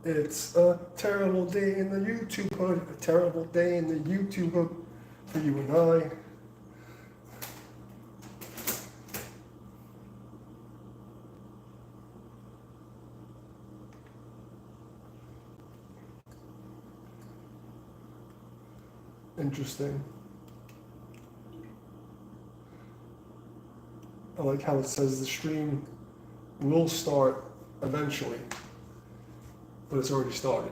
It's a terrible day in the YouTube hood, a terrible day in the YouTube hood for you and I. Interesting. I like how it says the stream will start eventually, but it's already started.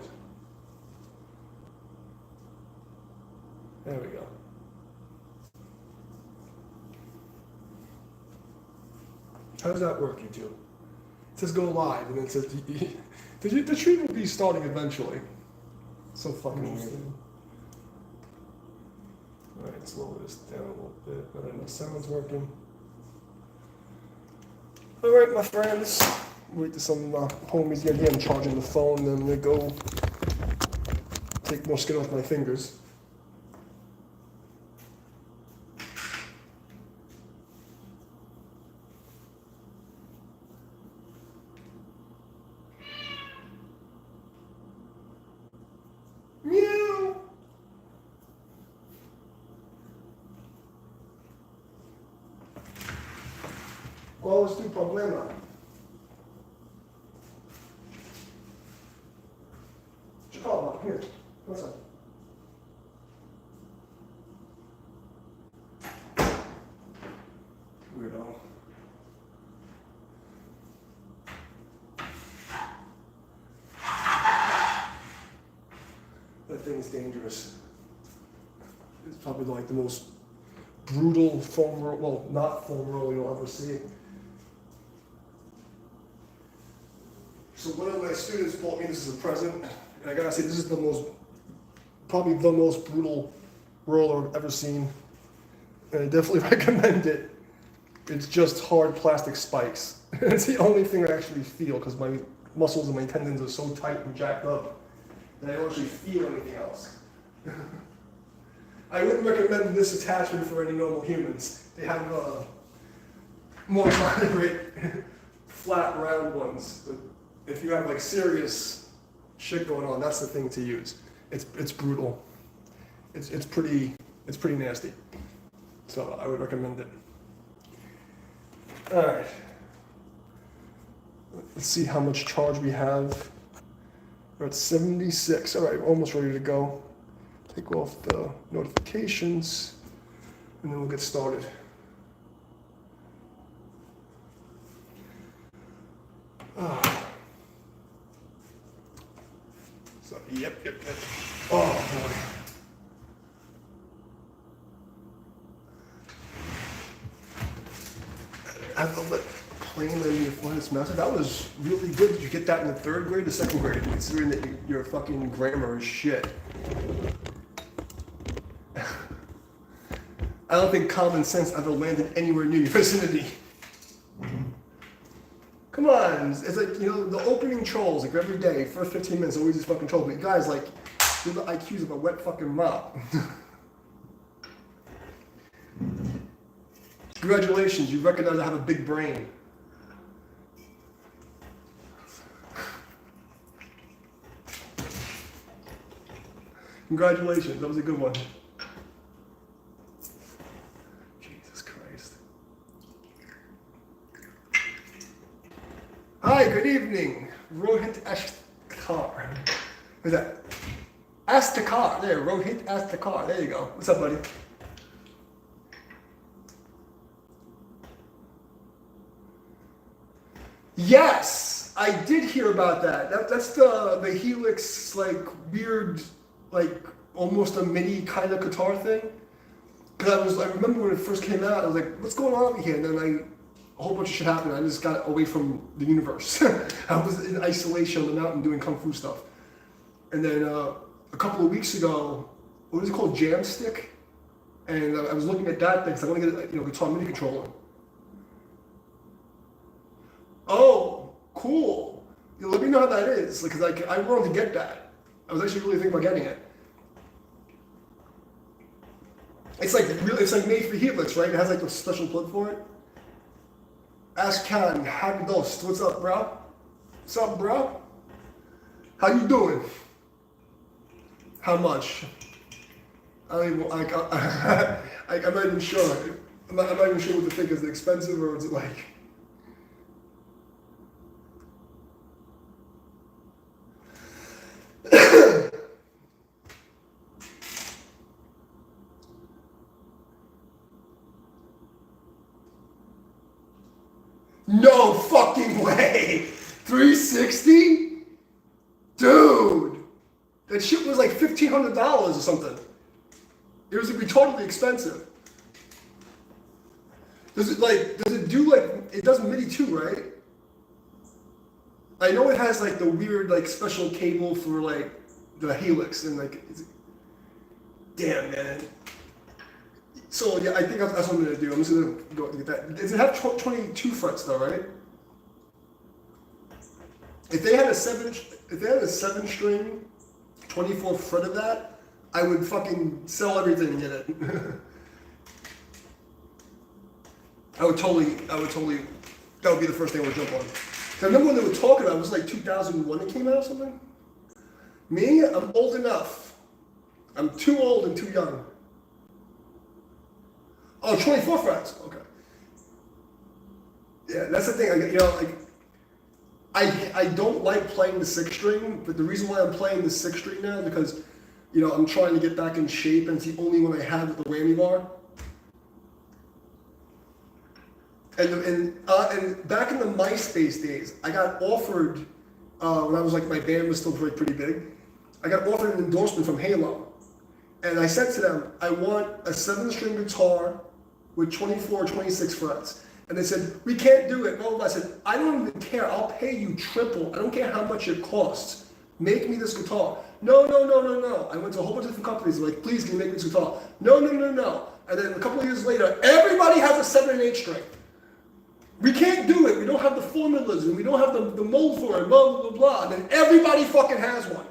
There we go. How does that work, YouTube? It says go live, and then it says the stream will be starting eventually. So fucking weird. Alright, let's lower this down a little bit. I don't know, sound's working. Alright, my friends. Wait till some homies get here. I'm charging the phone, then I'm gonna go take more skin off my fingers. Meow! ¿Cuál es tu problema? Chicago, here. What's up? Weirdo. That thing is dangerous. It's probably like the most brutal foam roll, well, not foam roll you'll ever see. So one of my students bought me this as a present, and I gotta say, this is probably the most brutal roller I've ever seen. And I definitely recommend it. It's just hard plastic spikes. It's the only thing I actually feel, because my muscles and my tendons are so tight and jacked up that I don't actually feel anything else. I wouldn't recommend this attachment for any normal humans. They have more moderate, flat, round ones. But if you have like serious shit going on, that's the thing to use. It's brutal. It's pretty nasty. So I would recommend it. All right. Let's see how much charge we have. We're at 76. All right, almost ready to go. Take off the notifications, and then we'll get started. So, yep. Oh, boy. I love that plain and uniform message. That was really good. Did you get that in the third grade or second grade? Considering that your fucking grammar is shit. I don't think common sense ever landed anywhere near your vicinity. Come on, it's like, the opening trolls, like every day, first 15 minutes, always these fucking trolls. But you guys, like, you're the IQs of a wet fucking mop. Congratulations, you recognize I have a big brain. Congratulations, that was a good one. Jesus Christ. Hi, good evening. Rohit Ashtakar. Who's that? Astakar, there, Rohit Astakar. There you go. What's up, buddy? Yes, I did hear about that. That's the Helix, like, weird, like, almost a MIDI kind of guitar thing. Because I remember when it first came out, I was like, what's going on over here? And then a whole bunch of shit happened. I just got away from the universe. I was in isolation on the mountain doing kung fu stuff. And then a couple of weeks ago, what is it called? Jamstick? And I was looking at that thing because I want to get a guitar MIDI controller. Oh, cool. Let me know how that is, because I wanted to get that. I was actually really thinking about getting it. It's like made for Helix, right? It has like a special plug for it. Ask Khan, happy Dost. What's up, bro? What's up, bro? How you doing? How much? I don't even, like, I'm not even sure. I'm not even sure what to think. Is it expensive or is it like... No fucking way! 360? Dude! That shit was like $1,500 or something. It was retardedly expensive. Does it do like, it does MIDI too, right? I know it has like the weird like special cable for like the Helix and like, damn man. So yeah, I think that's what I'm gonna do. I'm just gonna go get that. Does it have 22 frets though, right? If they had a seven string, 24 fret of that, I would fucking sell everything and get it. I would totally, that would be the first thing I would jump on. I remember when they were talking about it was like 2001 it came out or something. Me, I'm old enough. I'm too old and too young. Oh, 24 frets. Okay. Yeah, that's the thing. I don't like playing the 6th string, but the reason why I'm playing the 6th string now is because, I'm trying to get back in shape, and it's the only one I have with the whammy bar. And back in the MySpace days, I got offered when I was like my band was still pretty big. I got offered an endorsement from Halo, and I said to them, I want a 7-string guitar with 24 or 26 frets. And they said, we can't do it. Blah, blah, blah. I said, I don't even care. I'll pay you triple. I don't care how much it costs. Make me this guitar. No. I went to a whole bunch of different companies. They're like, please, can you make me this guitar? No. And then a couple of years later, everybody has a 7 and 8 string. We can't do it. We don't have the formulas and we don't have the mold for it, blah, blah, blah. And then everybody fucking has one.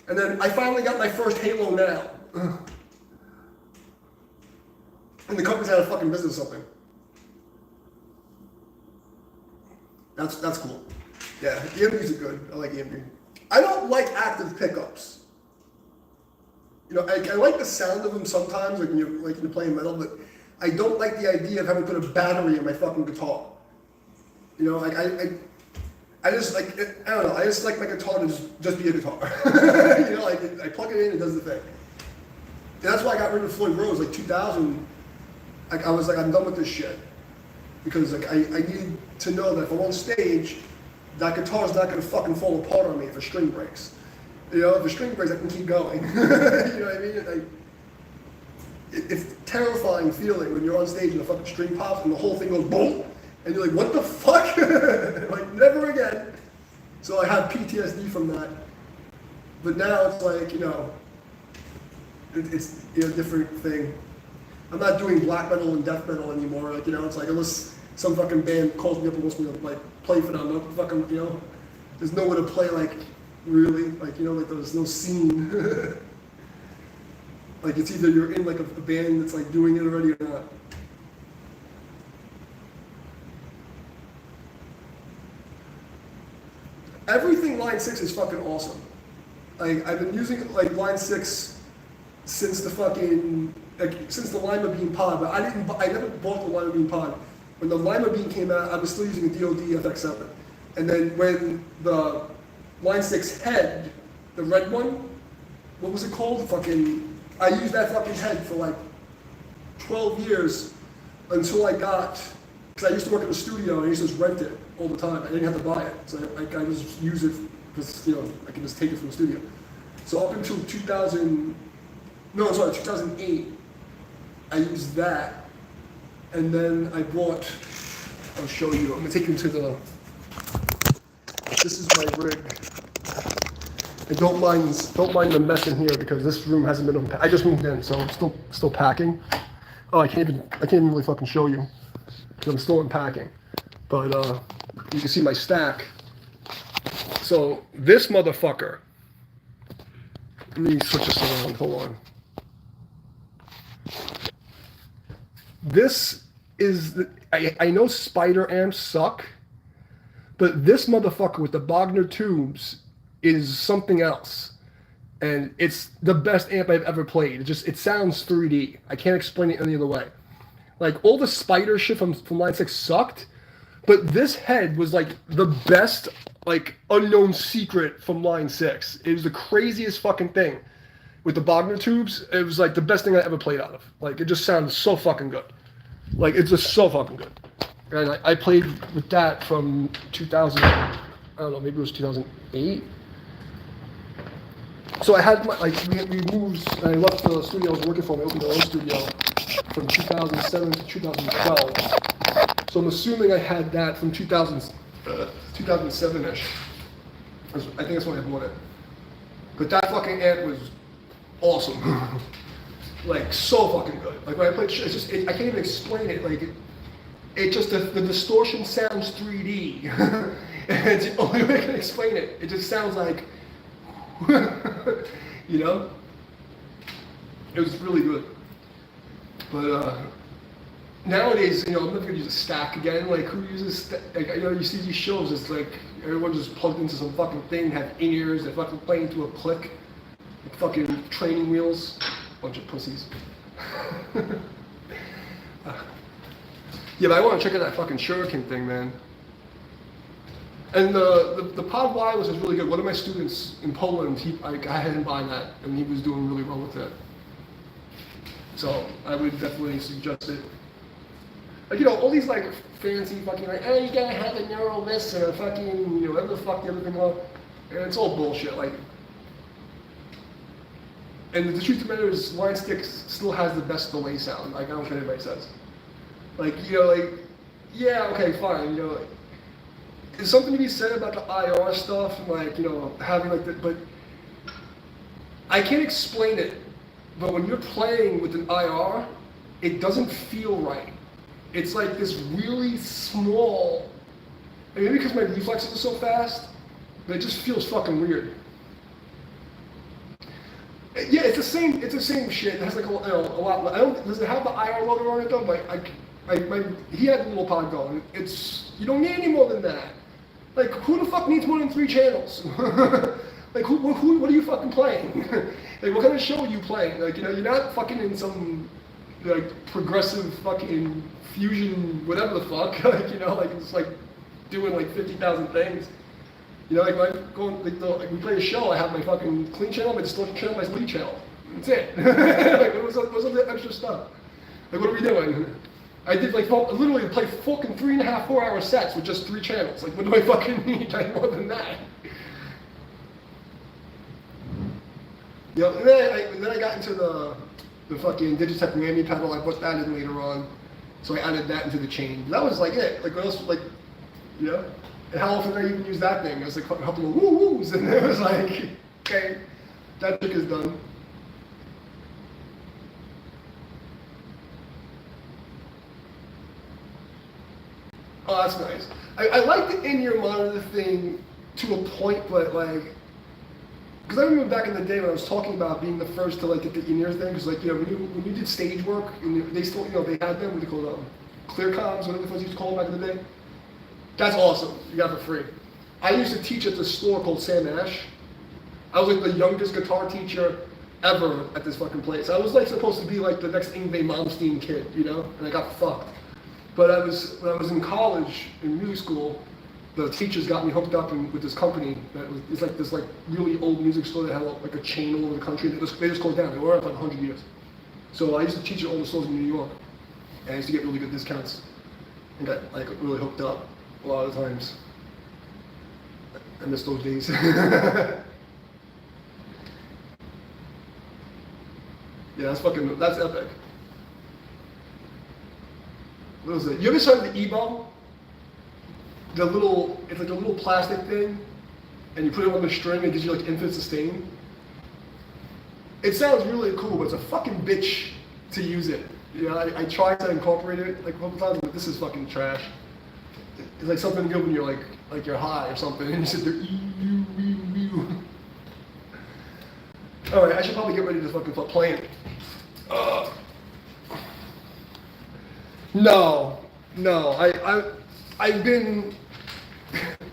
And then I finally got my first Halo now. And the company's out of fucking business or something. That's cool. Yeah, EMBs are good. I like EMB. I don't like active pickups. I like the sound of them sometimes, like when you're playing metal, but I don't like the idea of having to put a battery in my fucking guitar. I just like, I don't know, I just like my guitar to just be a guitar. I plug it in, it does the thing. And that's why I got rid of Floyd Rose, like 2000. I was like, I'm done with this shit. Because I need to know that if I'm on stage, that guitar's not gonna fucking fall apart on me if a string breaks. If a string breaks, I can keep going. You know what I mean? It's a terrifying feeling when you're on stage and the fucking string pops and the whole thing goes boom, and you're like, what the fuck? Like, never again. So I have PTSD from that. But now it's like, it's a different thing. I'm not doing black metal and death metal anymore. Like, it's like unless some fucking band calls me up and wants me to like play for them, fucking, there's nowhere to play like really, like there's no scene. Like it's either you're in like a band that's like doing it already or not. Everything Line 6 is fucking awesome. Like I've been using like Line 6 since the fucking since the Lima Beam pod, but I never bought the Lima Beam pod. When the Lima Beam came out, I was still using a DoD FX7. And then when the Line 6 head, the red one, what was it called? I used that fucking head for like 12 years until I got, because I used to work at the studio and I used to just rent it all the time. I didn't have to buy it. So I just use it because, I can just take it from the studio. So up until 2008, I used that. And then I bought, I'll show you, I'm gonna take you to this is my rig. And don't mind the mess in here because this room hasn't been unpacked. I just moved in, so I'm still packing. Oh, I can't even really fucking show you because I'm still unpacking. But you can see my stack. So this motherfucker. Let me switch this around. Hold on. This is I know spider amps suck, but this motherfucker with the Bogner tubes is something else. And it's the best amp I've ever played. It sounds 3D. I can't explain it any other way. Like all the spider shit from Line 6 sucked, but this head was like the best like unknown secret from Line 6. It was the craziest fucking thing. With the Bogner tubes, it was like the best thing I ever played out of. Like it just sounded so fucking good. Like it's just so fucking good. And I played with that from 2000, I don't know, maybe it was 2008. So I had my, like, we moved, and I left the studio I was working for, I opened my own studio from 2007 to 2012. So I'm assuming I had that from 2007-ish. I think that's when I bought it. But that fucking amp was awesome. Like, so fucking good. Like, when I played, it's just, I can't even explain it. Like, it just, the distortion sounds 3D. And it's the only way I can explain it. It just sounds like, you know? It was really good. But nowadays, you know, I'm never gonna use a stack again. Like, who uses, like, you know, you see these shows, it's like, everyone just plugged into some fucking thing, have in-ears, they're fucking playing to a click. Like fucking training wheels. Bunch of pussies. Yeah, but I want to check out that fucking Shuriken thing, man. And the pod wireless is really good. One of my students in Poland, I had him buy that, and he was doing really well with it. So I would definitely suggest it. Like, you know, all these like fancy fucking like, oh, you gotta have a neural this and a fucking, you know, whatever the fuck the other thing was, and it's all bullshit. Like, and the truth of the matter is, Line 6 still has the best delay sound. Like, I don't care what anybody says. Like, you know, like, yeah, okay, fine, you know, like, there's something to be said about the IR stuff, and like, you know, having like that, but I can't explain it. But when you're playing with an IR, it doesn't feel right. It's like this really small, and maybe because my reflexes are so fast, but it just feels fucking weird. Yeah, it's the same shit. It has like a lot. Does it have the IR loader on it though? But he had a little pod going. It's, you don't need any more than that. Like, who the fuck needs more than 3 channels? Like, what are you fucking playing? Like, what kind of show are you playing? Like, you know, you're not fucking in some like progressive fucking fusion, whatever the fuck. Like, you know, like it's like doing like 50,000 things. You know, like when I go, like we play a show, I have my fucking clean channel, my distortion channel, my lead channel. That's it. Like, what's all that extra stuff? Like, what are we doing? I did like literally play fucking 3.5, 4-hour sets with just 3 channels. Like, what do I fucking need more than that? You know, and then I got into the fucking Digitech whammy pedal. I put that in later on, so I added that into the chain. That was like it. Like, what else? Like, you know. And how often did I even use that thing? It was like a couple of woo-woos, and it was like, okay, that trick is done. Oh, that's nice. I like the in-ear monitor thing to a point, but like, because I remember back in the day when I was talking about being the first to like get the in-ear thing, because like, you know, when you did stage work, and they still, you know, they had them, what do they call them? Clear comms, whatever the fuck you used to call them back in the day. That's awesome. You got it for free. I used to teach at this store called Sam Ash. I was like the youngest guitar teacher ever at this fucking place. I was like supposed to be like the next Yngwie Malmsteen kid, you know, and I got fucked. But when I was in college, in music school, the teachers got me hooked up with this company it's like this like really old music store that had like a chain all over the country. They just closed down. They were around for like 100 years. So I used to teach at all the stores in New York, and I used to get really good discounts and got like really hooked up a lot of times. I miss those days. Yeah, that's epic. What was it? You ever saw the Ebo? It's like a little plastic thing, and you put it on the string and it gives you like infinite sustain. It sounds really cool, but it's a fucking bitch to use it. You know, I tried to incorporate it like a couple times, but this is fucking trash. It's like something good when you're like you're high or something, and you sit there, All right, I should probably get ready to fucking start playing. No,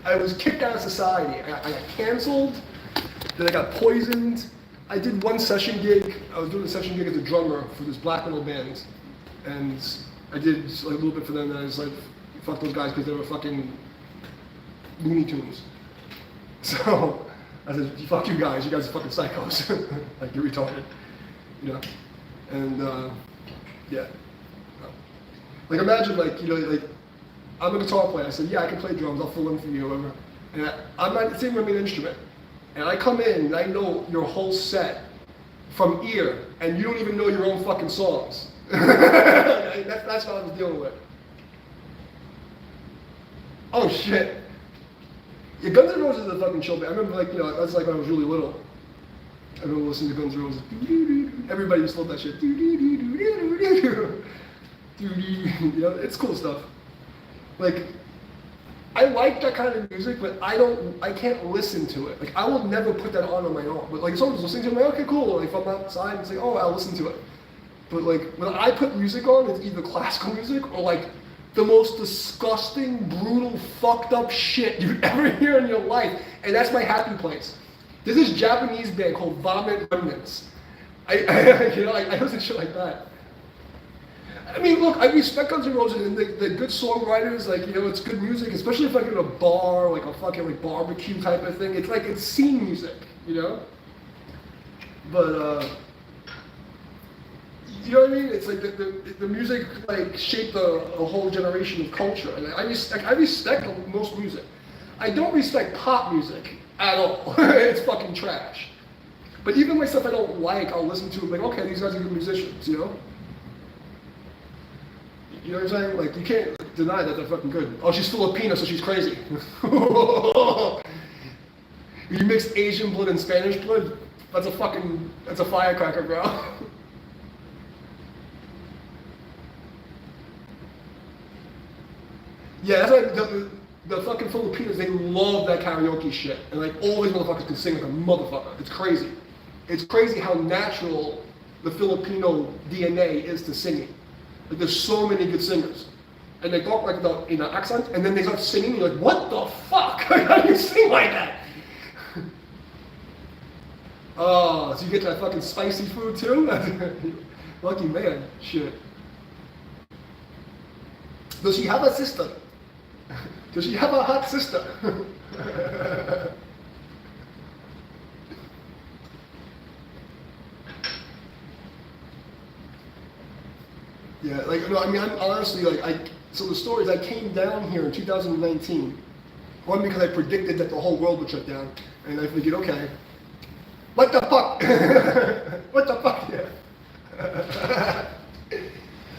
I was kicked out of society. I got canceled. Then I got poisoned. I did one session gig. I was doing a session gig as a drummer for this black metal band, and I did like a little bit for them. And I was like, fuck those guys because they were fucking Looney Tunes. So I said, fuck you guys are fucking psychos. Like, you're retarded, you know? And yeah. Like, imagine, like, you know, like, I'm a guitar player. I said, yeah, I can play drums, I'll fill in for you, whatever. And I'm not the same with an instrument. And I come in and I know your whole set from ear, and you don't even know your own fucking songs. That's what I was dealing with. Oh shit. Yeah, Guns N' Roses is a fucking chill band. I remember, like, you know, that's like when I was really little. I remember listening to Guns N' Roses. Everybody used to love that shit. You know, it's cool stuff. Like, I like that kind of music, but I can't listen to it. Like, I will never put that on my own. But like, if someone's listening to it, I'm like, okay, cool. Like, if I'm outside and say, oh, I'll listen to it. But like, when I put music on, it's either classical music or like the most disgusting, brutal, fucked up shit you ever hear in your life. And that's my happy place. There's this Japanese band called Vomit Remnants. I listen to shit like that. I mean, look, I respect Guns N' Roses and the good songwriters, like, you know, it's good music, especially if like in a bar, like a fucking like barbecue type of thing. It's like, it's scene music, you know? But, you know what I mean? It's like the music like shaped a whole generation of culture. And I respect most music. I don't respect pop music at all. It's fucking trash. But even my stuff I don't like, I'll listen to it like, okay, these guys are good musicians, you know? You know what I'm saying? Like, you can't deny that they're fucking good. Oh, she's Filipino, so she's crazy. You mix Asian blood and Spanish blood, that's a firecracker, bro. Yeah, that's like the fucking Filipinos, they love that karaoke shit. And like, all these motherfuckers can sing like a motherfucker. It's crazy. It's crazy how natural the Filipino DNA is to singing. Like, there's so many good singers. And they talk like in an accent, and then they start singing, and you're like, what the fuck? How do you sing like that? Oh, so you get that fucking spicy food too? Lucky man, shit. Does she have a sister? Does she have a hot sister? Yeah, like, no, I mean, I'm honestly, like, so the story is I came down here in 2019, one because I predicted that the whole world would shut down, and I figured, okay, what the fuck? What the fuck, yeah.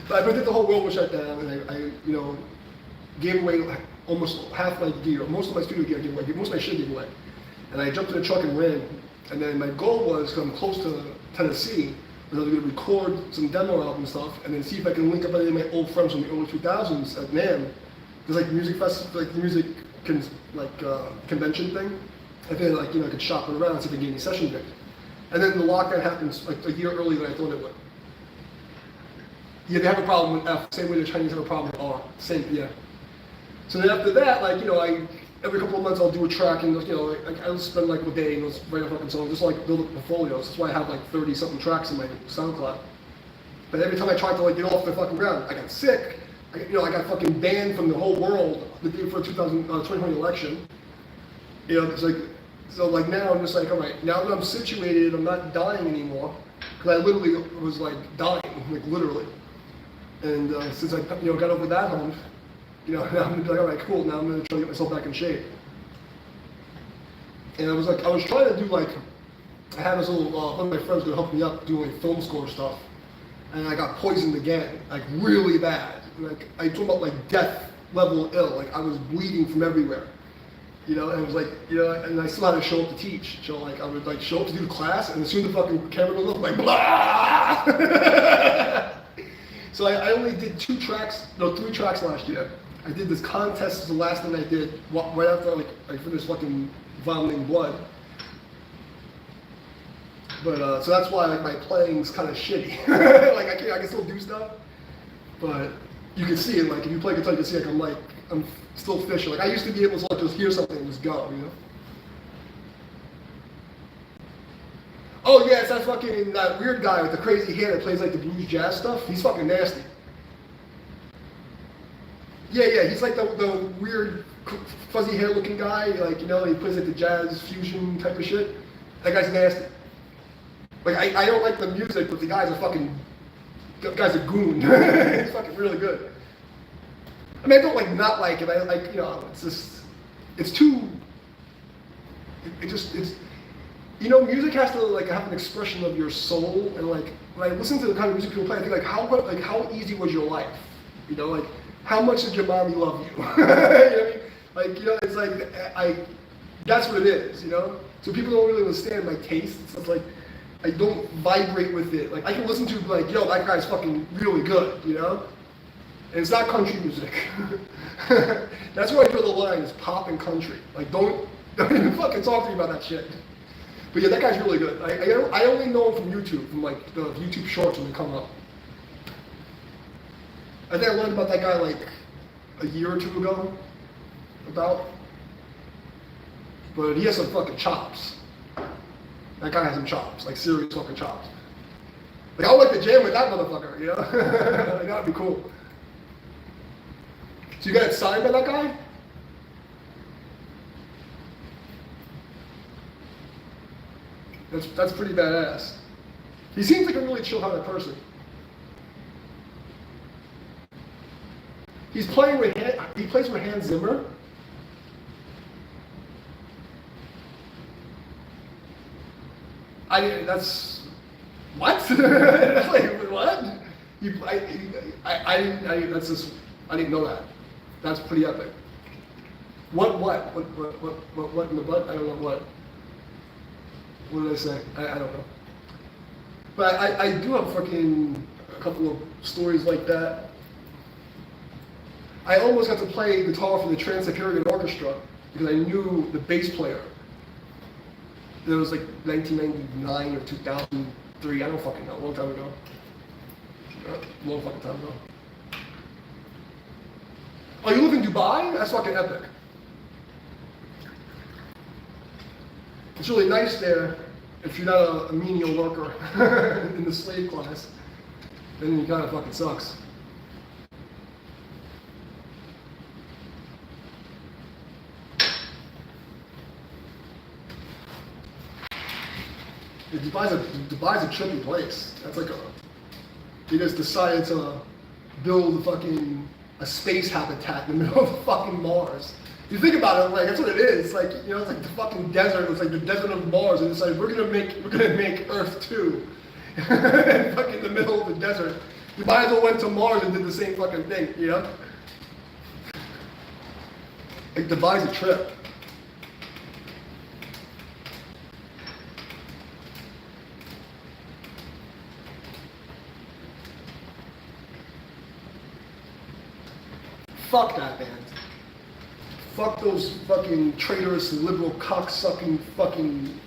But I predicted the whole world would shut down, and I you know, gave away almost half my gear, most of my studio gear I gave away, most of my shit I gave away. And I jumped in a truck and ran, and then my goal was, because I'm close to Tennessee, I was going to record some demo album stuff and then see if I can link up any of my old friends from the early 2000s at NAMM. There's like music festival, like the music convention thing. I feel like, you know, I could shop it around, see if I can get any session gigs. And then the lockdown happens like a year earlier than I thought it would. Yeah, they have a problem with F, same way the Chinese have a problem with R. Same, yeah. So then after that, like, you know, every couple of months I'll do a track and, you know, I'll spend like a day and I'll write a fucking song, just like build up portfolios. That's why I have like 30 something tracks in my SoundCloud. But every time I tried to like get off the fucking ground, I got sick. I got fucking banned from the whole world the day before the 2020 election. You know, it's like, so like now I'm just like, all right, now that I'm situated, I'm not dying anymore. Because I literally was like dying, like literally. And since I, you know, got over that hump, you know, now I'm gonna be like, all right, cool. Now I'm gonna try to get myself back in shape. And I was trying to do like, I had this little, one of my friends gonna help me up doing like film score stuff, and I got poisoned again, like really bad. Like I talk about like death level ill, like I was bleeding from everywhere. You know, and it was like, you know, and I still had to show up to teach. So like I would like show up to do the class, and as soon as the fucking camera goes up, I'm like blah. So I only did 3 tracks last year. I did this contest, was the last thing I did, right after like I finished fucking vomiting blood. But so that's why like my playing's kind of shitty. Like I can still do stuff, but you can see it. Like if you play guitar, you can see like I'm still fishing. Like I used to be able to like just hear something and just go, you know. that weird guy with the crazy hair that plays like the blues jazz stuff. He's fucking nasty. Yeah, he's like the weird fuzzy hair looking guy, like, you know, he plays like the jazz fusion type of shit. That guy's nasty. Like, I don't like the music, but the guy's a goon. He's fucking really good. I mean, I don't like not like it. I like, you know, it's too. It's you know, music has to like have an expression of your soul, and like when I listen to the kind of music people play, I think like how easy was your life? You know, like how much did your mommy love you? You know what I mean? Like, you know, it's like that's what it is. You know, so people don't really understand my taste. It's like I don't vibrate with it. Like I can listen to like, yo, that guy's fucking really good. You know. And it's not country music. That's where I draw the line, is pop and country. Like, don't even fucking talk to me about that shit. But yeah, that guy's really good. I only know him from YouTube, from like the YouTube shorts when they come up. I think I learned about that guy like a year or two ago. But he has some fucking chops. That guy has some chops, like serious fucking chops. Like, I would like to jam with that motherfucker, you know? Like, that'd be cool. So you got it signed by that guy? That's pretty badass. He seems like a really chill kind of person. He plays with Hans Zimmer. That's what? Like, what? I didn't know that. That's pretty epic. What in the butt? I don't know what. What did I say? I don't know. But I do have a couple of stories like that. I almost got to play guitar for the Trans-Siberian Orchestra because I knew the bass player. It was like 1999 or 2003. I don't fucking know. A long time ago. Long fucking time ago. Oh, you live in Dubai? That's fucking epic. It's really nice there if you're not a menial worker in the slave class. Then it kind of fucking sucks. Yeah, Dubai's a trippy place. That's like they just decided to build a space habitat in the middle of fucking Mars. You think about it, like that's what it is. It's like, you know, it's like the fucking desert. It's like the desert of Mars, and it's like we're gonna make Earth too, and fucking in the middle of the desert. You might as well went to Mars and did the same fucking thing, you know? Like Dubai's a trip. Fuck that band. Fuck those fucking traitorous liberal cocksucking fucking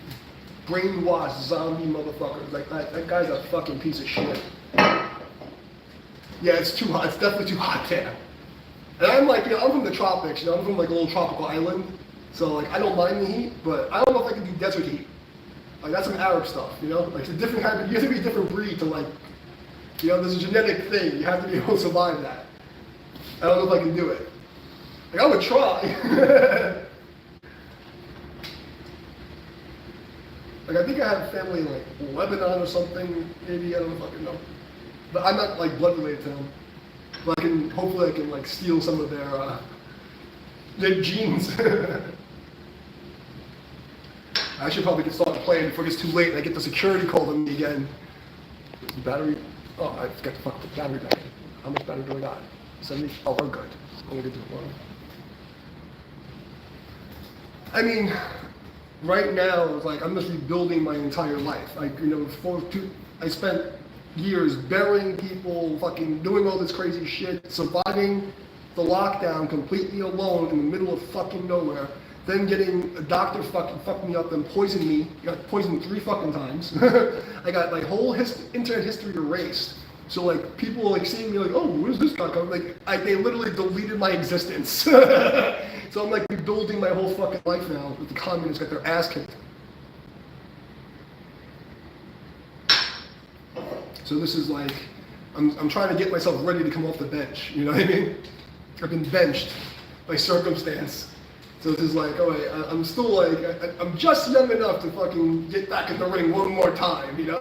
brainwashed zombie motherfuckers. Like that guy's a fucking piece of shit. Yeah, it's too hot. It's definitely too hot there. And I'm like, you know, I'm from the tropics. You know, I'm from like a little tropical island, so like I don't mind the heat, but I don't know if I can do desert heat. Like that's some Arab stuff, you know. Like it's a different kind of. You have to be a different breed to like, you know, there's a genetic thing. You have to be able to survive that. I don't know if I can do it. Like I would try. Like I think I have family in like Lebanon or something. Maybe I don't fucking know. But I'm not like blood related to them. But hopefully I can like steal some of their genes. I should probably get started playing before it gets too late and I get the security call on me again. The battery. Oh, I forgot to fuck the battery back in. How much battery do I got? 70? Oh, we're good. I'm gonna do one. I mean, right now, it's like I'm just rebuilding my entire life. Like, you know, I spent years burying people, fucking doing all this crazy shit, surviving the lockdown completely alone in the middle of fucking nowhere, then getting a doctor fucked me up and poisoned me. Got poisoned 3 fucking times. I got my whole internet history erased. So like people like seeing me like, oh, where's this guy coming? Like they literally deleted my existence. So I'm like rebuilding my whole fucking life now with the communists got their ass kicked. So this is like, I'm trying to get myself ready to come off the bench, you know what I mean? I've been benched by circumstance. So this is like, oh wait, I'm still like, I'm just young enough to fucking get back in the ring one more time, you know?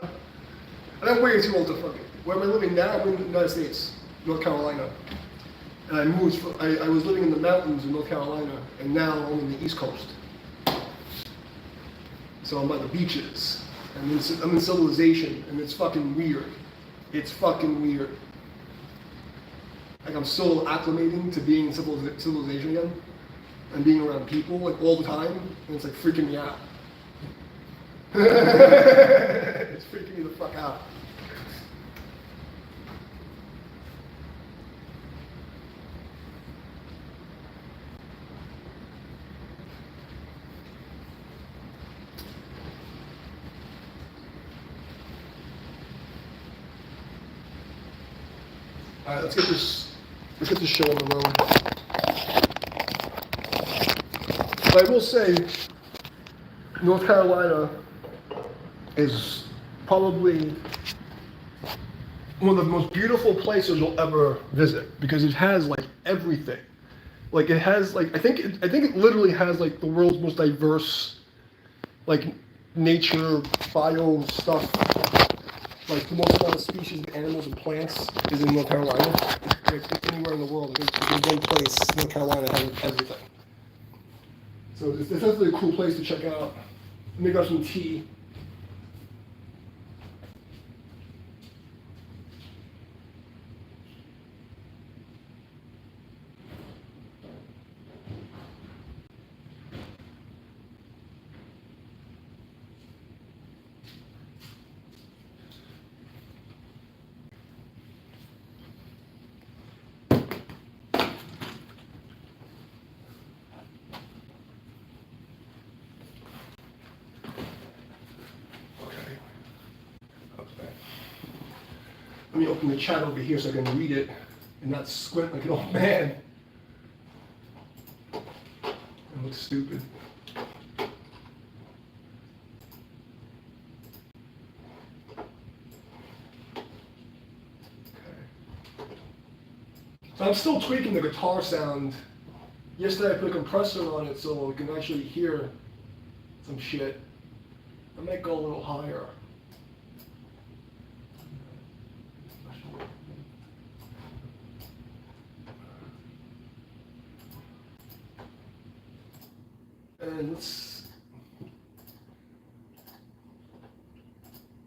And I'm way too old to fucking. Where am I living now? I'm in the United States, North Carolina. And I moved, I was living in the mountains in North Carolina, and now I'm in the East Coast. So I'm by the beaches. I'm in civilization, and it's fucking weird. It's fucking weird. Like I'm still acclimating to being in civilization again, and being around people like all the time, and it's like freaking me out. It's freaking me the fuck out. All right, let's get this show on the road. But I will say, North Carolina is probably one of the most beautiful places you'll ever visit because it has like everything. Like it has like I think it literally has like the world's most diverse like nature bio stuff. Like the most amount of species of animals and plants is in North Carolina. If anywhere in the world, I think in one place, North Carolina has everything. So it's definitely a cool place to check out. Make up some tea. Let me open the chat over here so I can read it and not squint like an old man. I look stupid. Okay. So I'm still tweaking the guitar sound. Yesterday I put a compressor on it so we can actually hear some shit. I might go a little higher. And let's,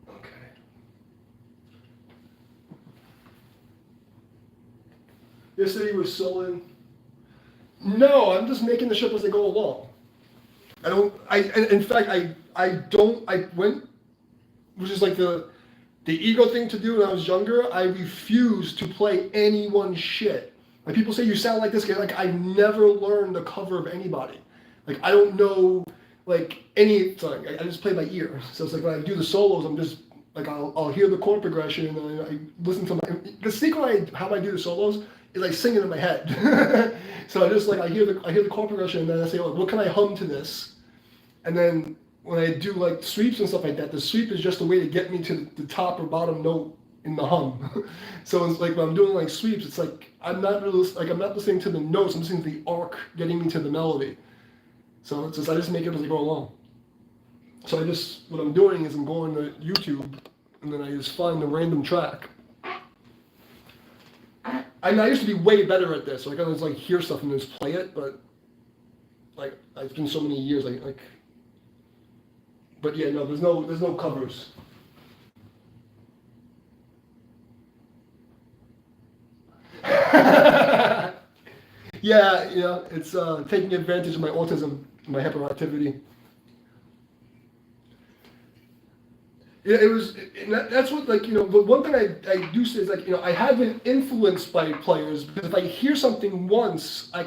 okay. Yesterday was sullen. No, I'm just making the shit as I go along. In fact, I went, which is like the ego thing to do when I was younger, I refused to play anyone's shit. Like people say you sound like this guy, like I never learned the cover of anybody. Like I don't know like anything. I just play by ear. So it's like when I do the solos, I'm just like I'll hear the chord progression and I listen to the secret how I do the solos is I sing it in my head. So I just like I hear the chord progression and then I say, oh, what can I hum to this? And then when I do like sweeps and stuff like that, the sweep is just a way to get me to the top or bottom note in the hum. So it's like when I'm doing like sweeps, it's like I'm not listening to the notes, I'm listening to the arc getting me to the melody. So it's just, I just make it as I go along. So what I'm doing is I'm going to YouTube and then I just find a random track. I used to be way better at this. So I can just like hear stuff and just play it, but like it's been so many years. But yeah, no, there's no covers. Yeah, you know, it's taking advantage of my autism, my hyperactivity. Yeah, that's what, like, you know, but one thing I do say is, like, you know, I have been influenced by players because if I hear something once, I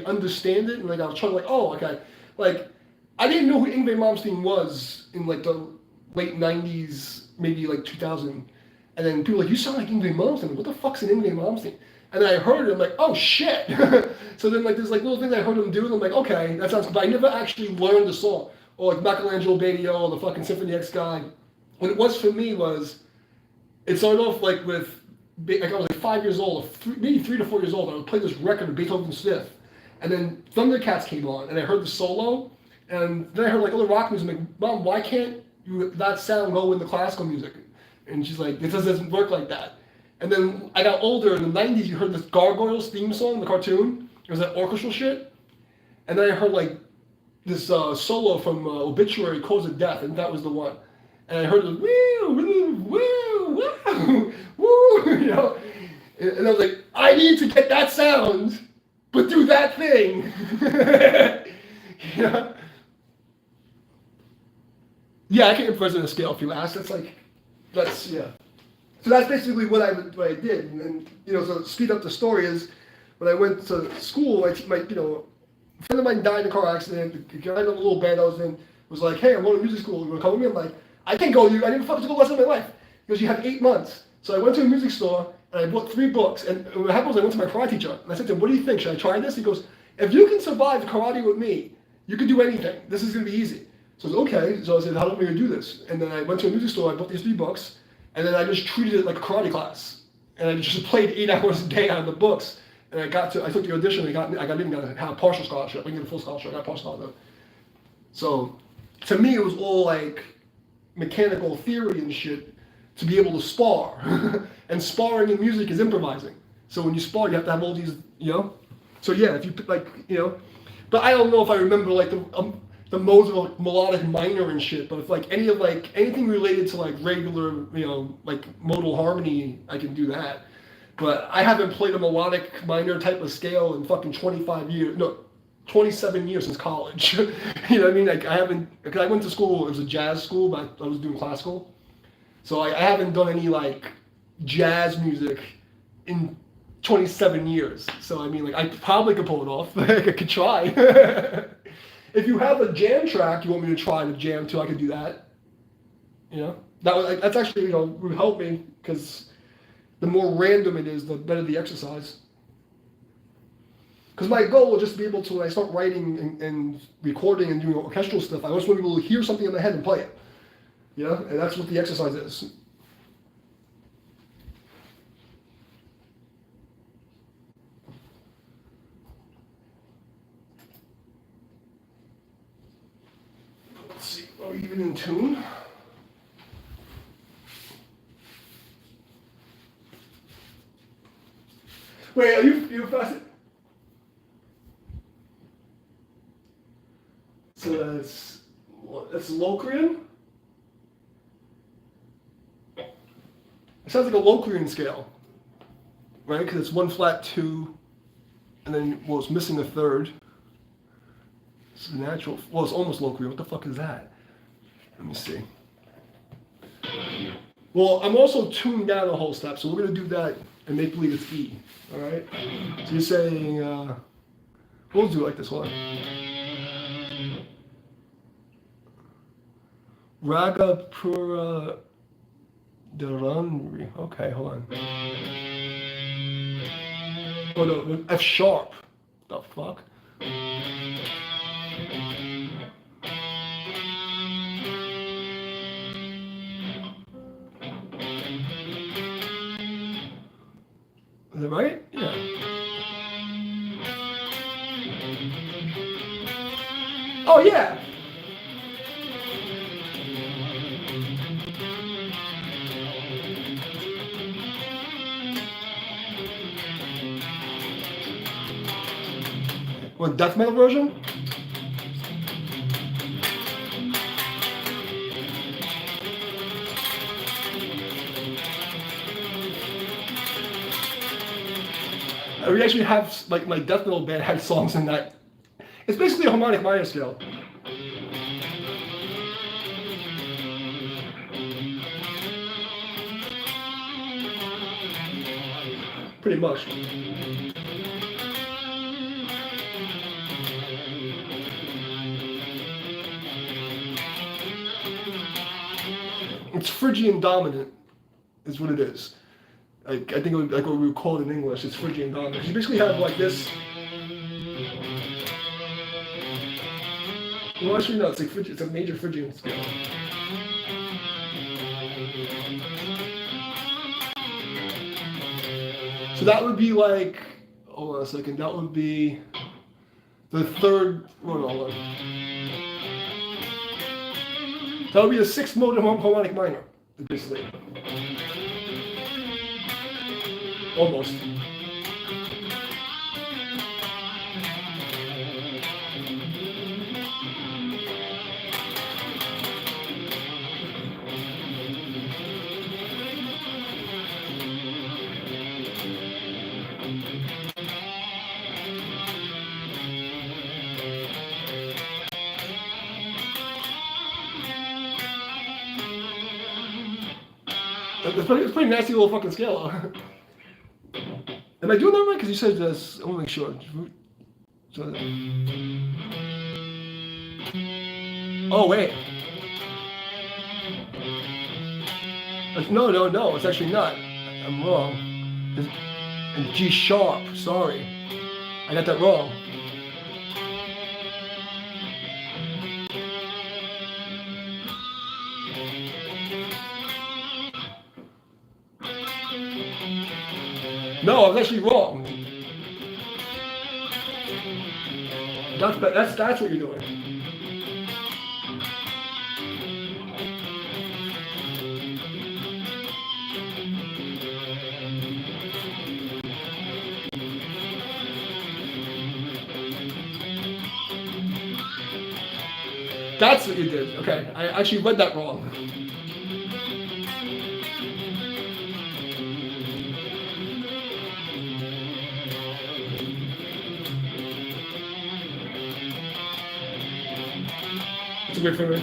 understand it and, like, I'll try to, like, oh, okay. Like, I didn't know who Yngwie Malmsteen was in, like, the late 90s, maybe, like, 2000. And then people were like, you sound like Yngwie Malmsteen. What the fuck's an Yngwie Malmsteen? And then I heard it, I'm like, oh shit! So then like there's like little things I heard him do, and I'm like, okay, that sounds good. But I never actually learned the song. Or like Michelangelo Badio, or the fucking Symphony X guy. What it was for me was, it started off like with, like I was like 5 years old, maybe 3 to 4 years old. I would play this record of Beethoven's Fifth, and then Thundercats came on, and I heard the solo, and then I heard like other rock music. I'm like, Mom, why can't that sound go in the classical music? And she's like, it doesn't work like that. And then I got older in the 90s, you heard this Gargoyles theme song, the cartoon. It was that orchestral shit. And then I heard like this solo from Obituary, Cause of Death, and that was the one. And I heard it, woo, woo, woo, woo, woo, you know. And I was like, I need to get that sound, but do that thing. Yeah. Yeah, I can improvise on a scale if you ask. Yeah. So that's basically what I did. And you know, so to speed up the story is, when I went to school, a friend of mine died in a car accident. The guy in the little band I was in was like, hey, I'm going to music school. You want to come with me? I'm like, I can't go with you. I didn't fucking took a lesson in my life. He goes, you have 8 months. So I went to a music store and I bought 3 books. And what happened was I went to my karate teacher and I said to him, what do you think? Should I try this? He goes, if you can survive karate with me, you can do anything. This is going to be easy. So I said, okay. So I said, how am I going to do this? And then I went to a music store. I bought these 3 books. And then I just treated it like a karate class. And I just played 8 hours a day out of the books. And I took the audition, I got a partial scholarship. I didn't get a full scholarship, I got a partial scholarship. So, to me, it was all like mechanical theory and shit to be able to spar. And sparring in music is improvising. So when you spar, you have to have all these, you know? So yeah, if you, like, you know, but I don't know if I remember like the modes of like, melodic minor and shit, but if like anything related to like regular, you know, like modal harmony, I can do that. But I haven't played a melodic minor type of scale in fucking 27 years since college. You know what I mean? Like I haven't, because I went to school, it was a jazz school, but I was doing classical. So I haven't done any like jazz music in 27 years. So I mean, like I probably could pull it off. I could try. If you have a jam track you want me to try to jam to, I could do that. You know? That's actually, you know, would help me, because the more random it is, the better the exercise. Because my goal is just to be able to, when I start writing and recording and doing orchestral stuff, I just want to be able to hear something in my head and play it. You know? And that's what the exercise is. Let's see, are we even in tune? Wait, are you fast? So that's Locrian? It sounds like a Locrian scale, right? Because it's 1 flat 2, and then, well, it's missing a third. It's natural. Well, it's almost Locrian. What the fuck is that? Let me see. Well, I'm also tuned down a whole step, so we're going to do that and make believe it's E. Alright? So you're saying, we'll do it like this. Hold on. Raga Pura Dharanri. Okay, hold on. Oh no, F sharp. The fuck? Is that right? Yeah. Oh yeah! What, death metal version? We actually have, like, my death metal band had songs in that. It's basically a harmonic minor scale. Pretty much. It's Phrygian dominant, is what it is. I think it would, like what we would call it in English, it's Phrygian dominant. You basically have like this. Well, actually, no, it's a major Phrygian scale. So that would be like, hold on a second, that would be the third, hold on. That would be a sixth mode harmonic minor, basically. Almost. It's a pretty nasty little fucking scale. Am I doing that right? Because you said this. I want to make sure. So, oh, wait. No. It's actually not. I'm wrong. It's G sharp. Sorry. I got that wrong. No, I was actually wrong. That's what you're doing. That's what you did. Okay, I actually read that wrong. It's a weird finger.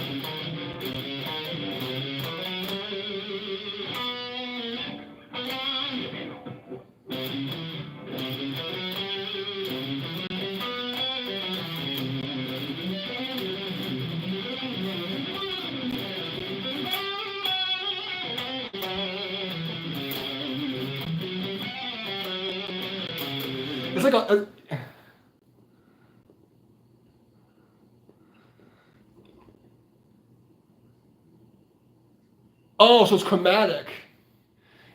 It's like a oh, so it's chromatic.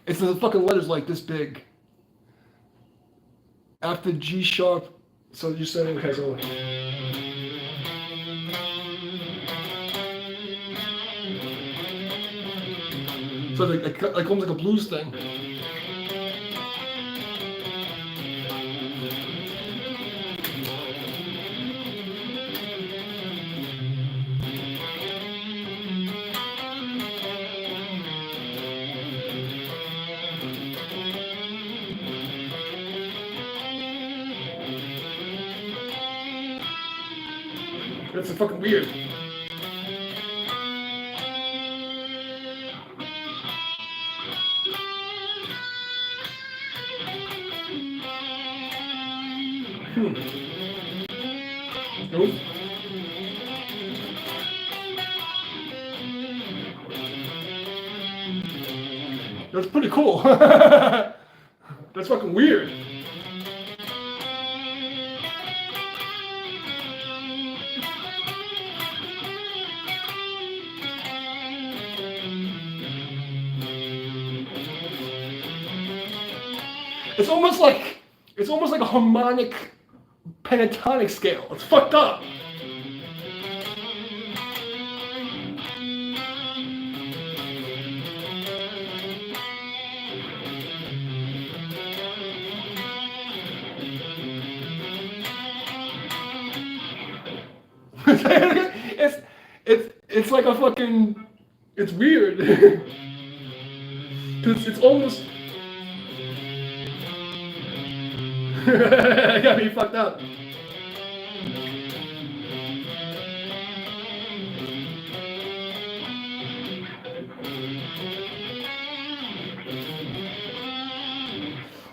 It's the fucking letters like this big. After G sharp, so you're saying, okay, so. So like almost like a blues thing. That's fucking weird. Nope. That's pretty cool. That's fucking weird. It's almost like a harmonic pentatonic scale. It's fucked up. It's like a fucking, it's weird. Cause it's almost. I got me fucked up.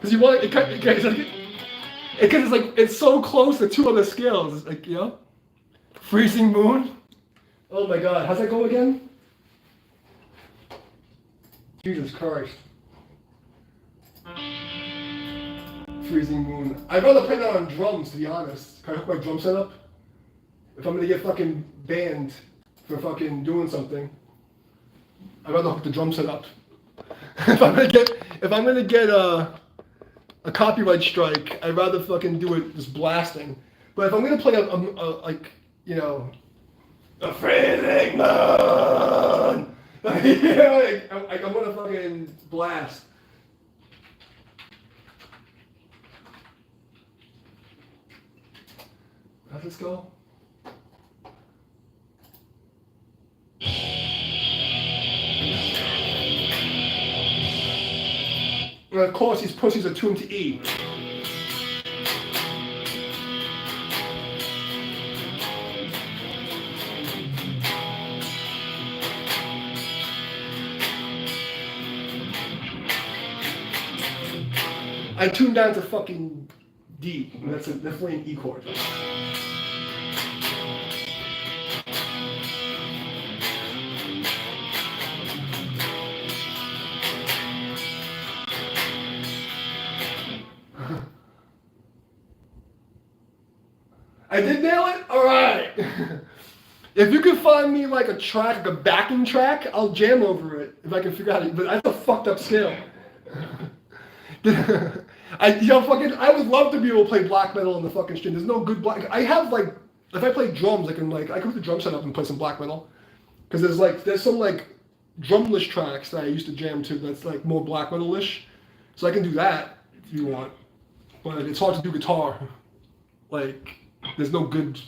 Cause you want it, it's like it's so close to two other scales. It's like, you know, freezing moon. Oh my God, how's that go again? Jesus Christ. Freezing moon. I'd rather play that on drums, to be honest. Can I hook my drum set up? If I'm gonna get fucking banned for fucking doing something, I'd rather hook the drum set up. if I'm gonna get a copyright strike, I'd rather fucking do it just blasting. But if I'm gonna play a like, you know, a freezing moon, you know, like, I'm gonna fucking blast. How's this go? And of course, these pussies are tuned to E. I tuned down to fucking D. And that's definitely an E chord. I did nail it? Alright. If you can find me like a track, like a backing track, I'll jam over it if I can figure out it. But that's a fucked up scale. I would love to be able to play black metal on the fucking stream. There's no good black. I have like, if I play drums, I can put the drum set up and play some black metal. Because there's some like drumless tracks that I used to jam to that's like more black metal-ish. So I can do that if you want. But it's hard to do guitar. Like, there's no good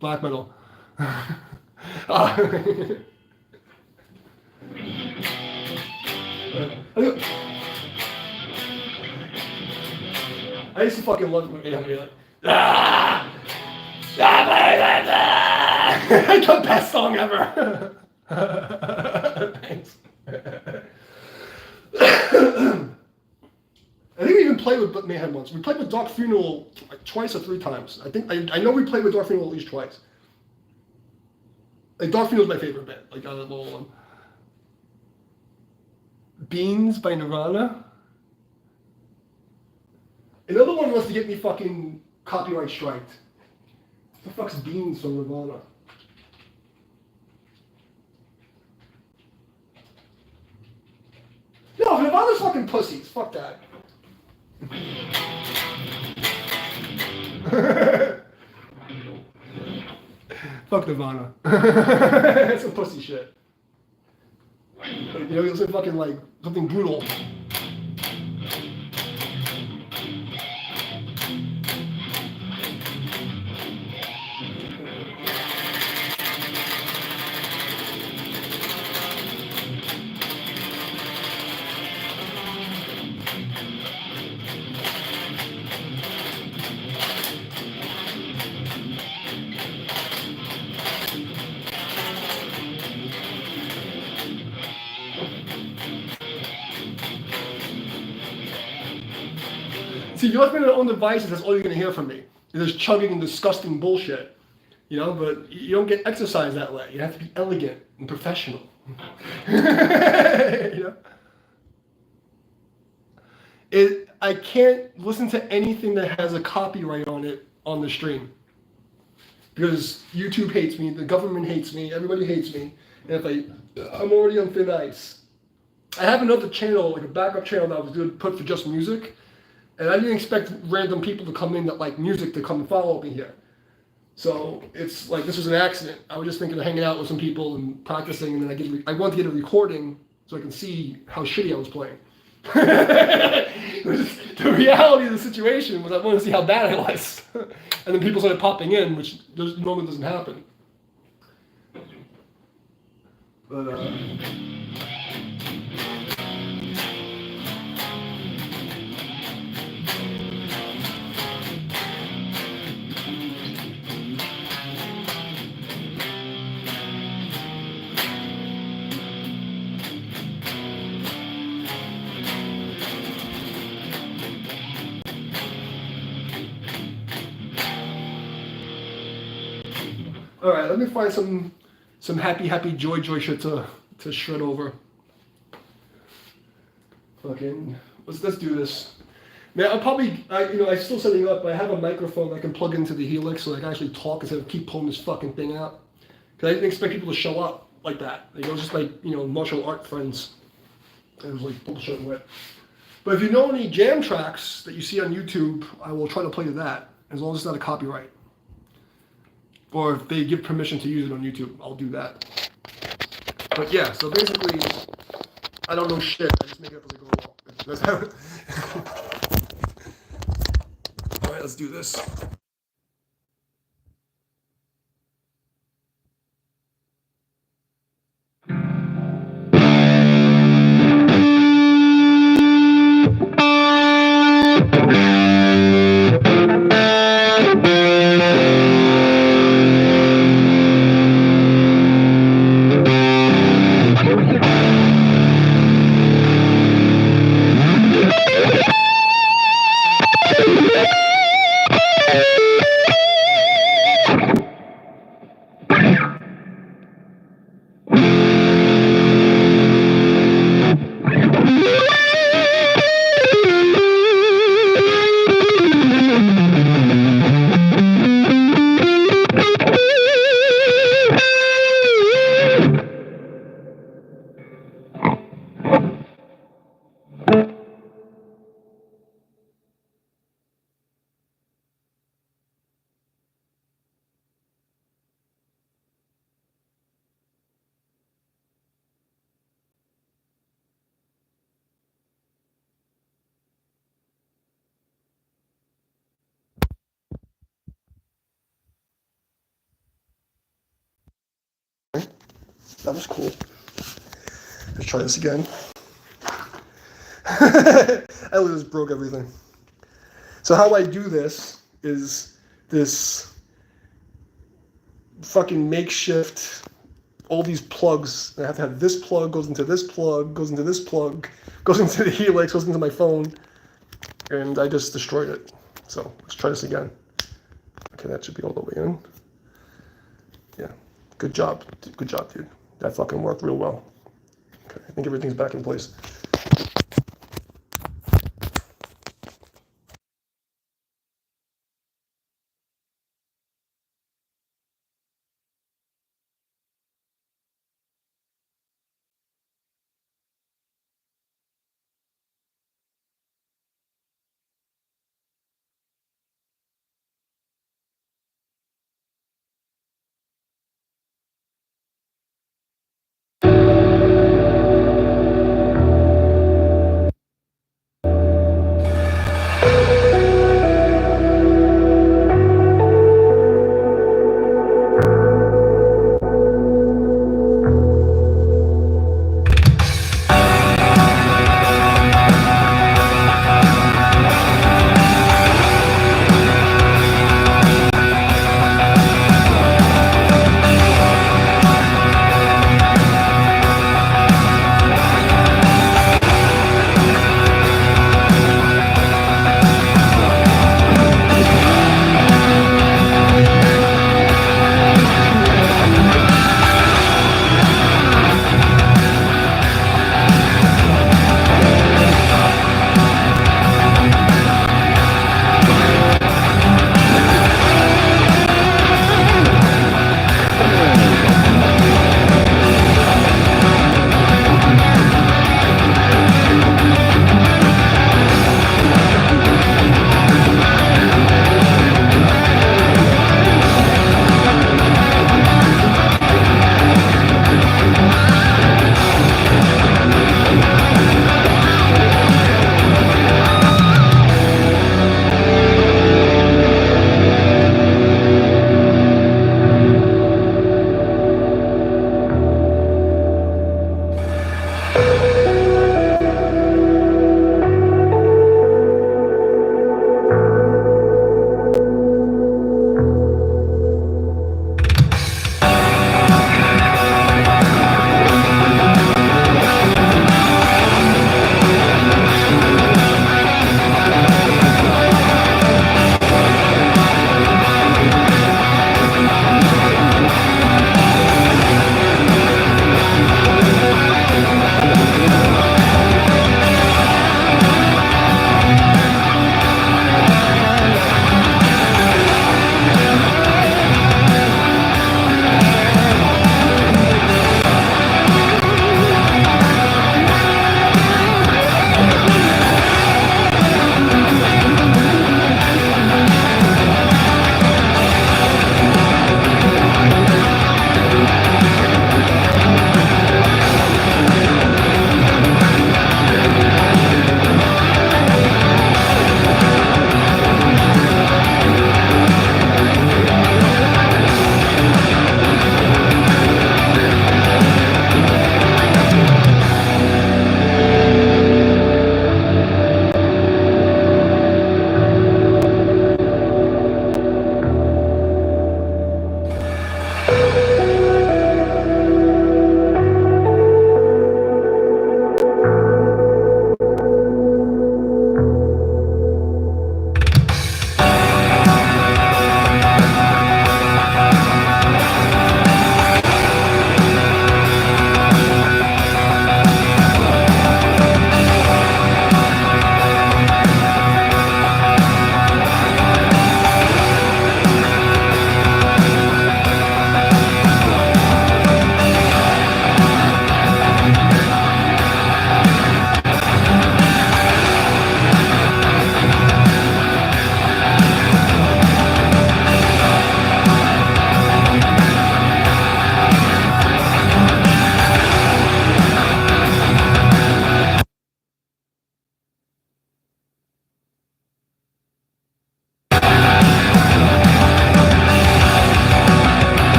black metal. I used to fucking love it. I'd be like, the best song ever. Thanks. I think we even played with Mayhem once. We played with Dark Funeral like twice or 3 times. I know we played with Dark Funeral at least twice. Like Dark Funeral's my favorite band. Like out of all of them. Beans by Nirvana. Another one wants to get me fucking copyright striked. What the fuck's Beans from Nirvana? No, Nirvana's fucking pussies. Fuck that. Fuck Nirvana. That's some pussy shit. You know, it's fucking like something brutal. See, you left me on your own devices, that's all you're going to hear from me. It's just chugging and disgusting bullshit. You know, but you don't get exercise that way. You have to be elegant and professional. You know? I can't listen to anything that has a copyright on it on the stream. Because YouTube hates me, the government hates me, everybody hates me. And I'm already on thin ice. I have another channel, like a backup channel that I was going to put for just music. And I didn't expect random people to come in that like music to come and follow me here. So it's like this was an accident. I was just thinking of hanging out with some people and practicing, and then I wanted to get a recording so I can see how shitty I was playing. The reality of the situation was I wanted to see how bad I was. And then people started popping in, which normally doesn't happen. But all right, let me find some happy joy shit to shred over. Fucking, let's do this. Man, I'm still setting up. I have a microphone I can plug into the Helix so I can actually talk instead of keep pulling this fucking thing out. Because I didn't expect people to show up like that. It was just like, martial art friends. It was like bullshit wet. But if you know any jam tracks that you see on YouTube, I will try to play that, as long as it's not a copyright. Or if they give permission to use it on YouTube, I'll do that. But yeah, so basically, I don't know shit. I just make it up as I go along. That's how it... All right, let's do this. That was cool. Let's try this again. I just broke everything. So how I do this is this fucking makeshift, all these plugs. I have to have this plug, goes into this plug, goes into this plug, goes into the Helix, goes into my phone, and I just destroyed it. So let's try this again. Okay, that should be all the way in. Yeah, good job, dude. That fucking worked real well. Okay, I think everything's back in place.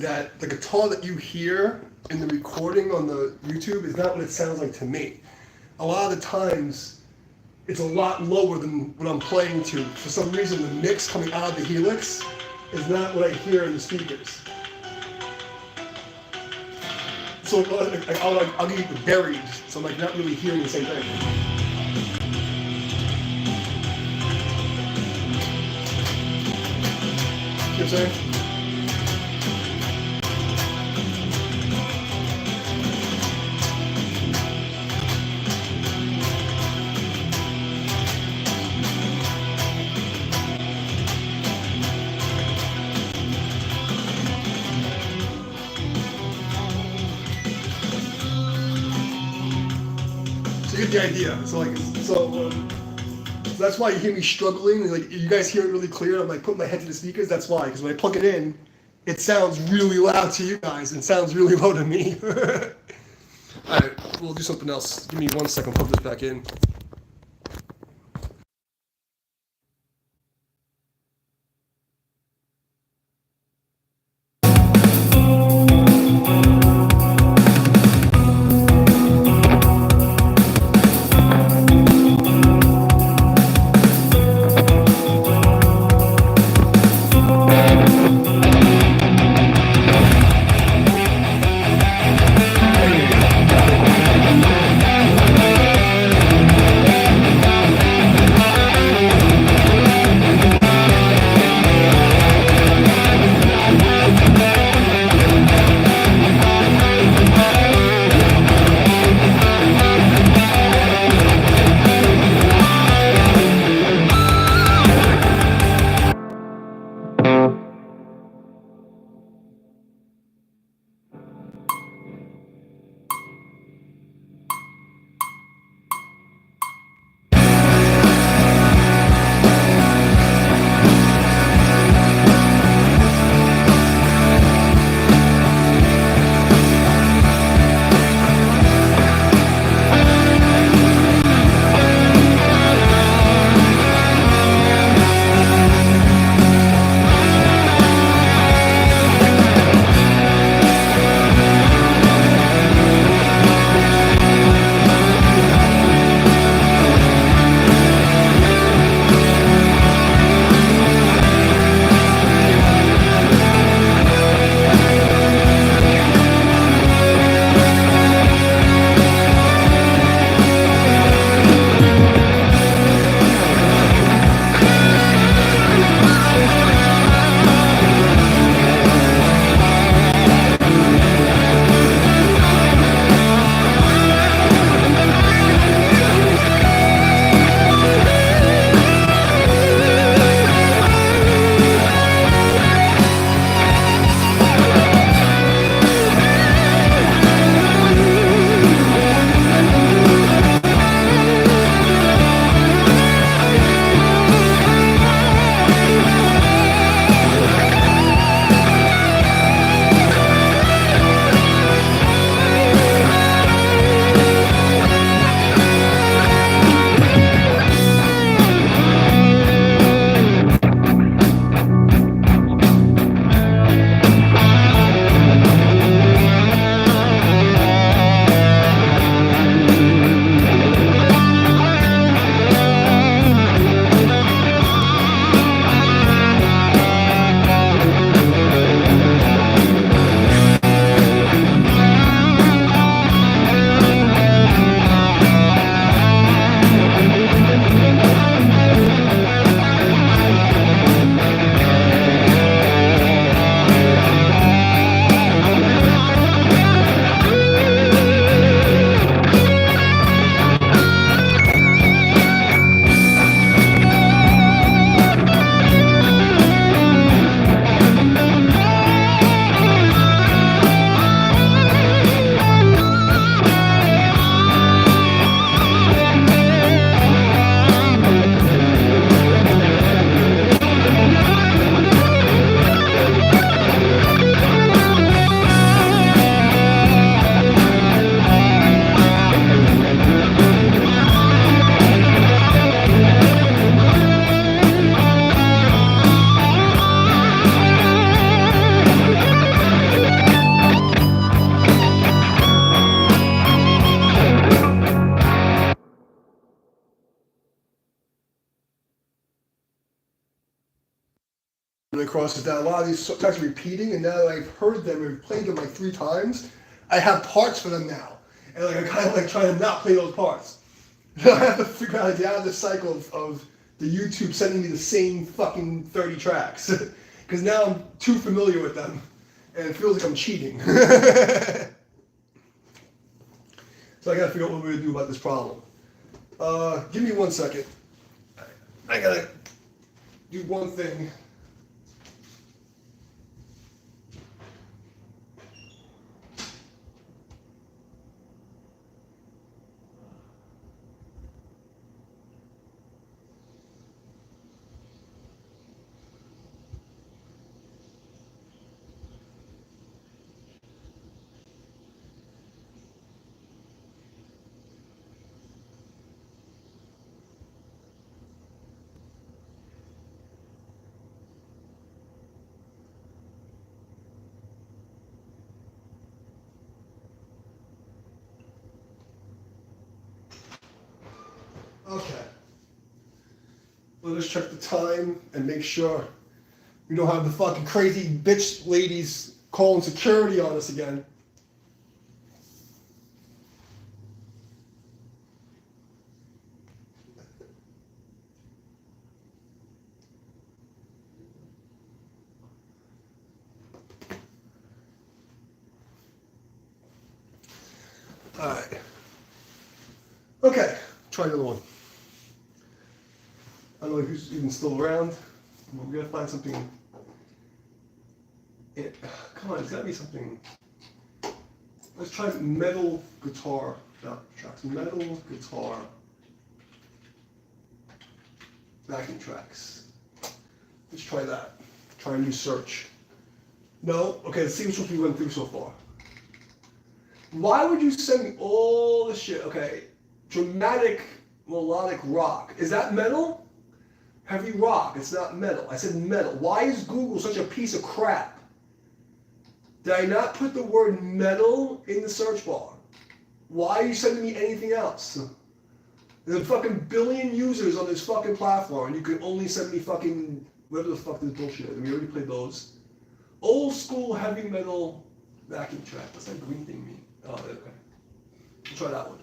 that the guitar that you hear in the recording on the YouTube is not what it sounds like to me. A lot of the times, it's a lot lower than what I'm playing to. For some reason, the mix coming out of the Helix is not what I hear in the speakers. So I'll get buried, so I'm like not really hearing the same thing. You know what I'm saying? So you get the idea. So that's why you hear me struggling. Like you guys hear it really clear. I'm like putting my head to the speakers. That's why, because when I plug it in, it sounds really loud to you guys and sounds really low to me. All right, we'll do something else. Give me 1 second. Plug this back in. across is that a lot of these tracks are repeating, and now that I've heard them and played them like 3 times, I have parts for them now. And like I kind of like trying to not play those parts. I have to figure out how to get out of this cycle of the YouTube sending me the same fucking 30 tracks. Because now I'm too familiar with them, and it feels like I'm cheating. So I gotta figure out what we're gonna do about this problem. Give me 1 second. I gotta do one thing. Okay. Let us check the time and make sure we don't have the fucking crazy bitch ladies calling security on us again. Alright. Okay, try another one. I don't know who's even still around. We're gonna find something. Come on, it's gotta be something. Let's try metal guitar tracks. Metal guitar backing tracks. Let's try that. Try a new search. No? Okay, let's see which one we went through so far. Why would you send me all this shit? Okay, dramatic melodic rock. Is that metal? Heavy rock. It's not metal. I said metal. Why is Google such a piece of crap? Did I not put the word metal in the search bar? Why are you sending me anything else? There's a fucking billion users on this fucking platform, and you can only send me fucking whatever the fuck this bullshit is. We already played those. Old school heavy metal backing track. What's that green thing mean? Oh, okay. Let's try that one.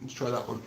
Let's try that one.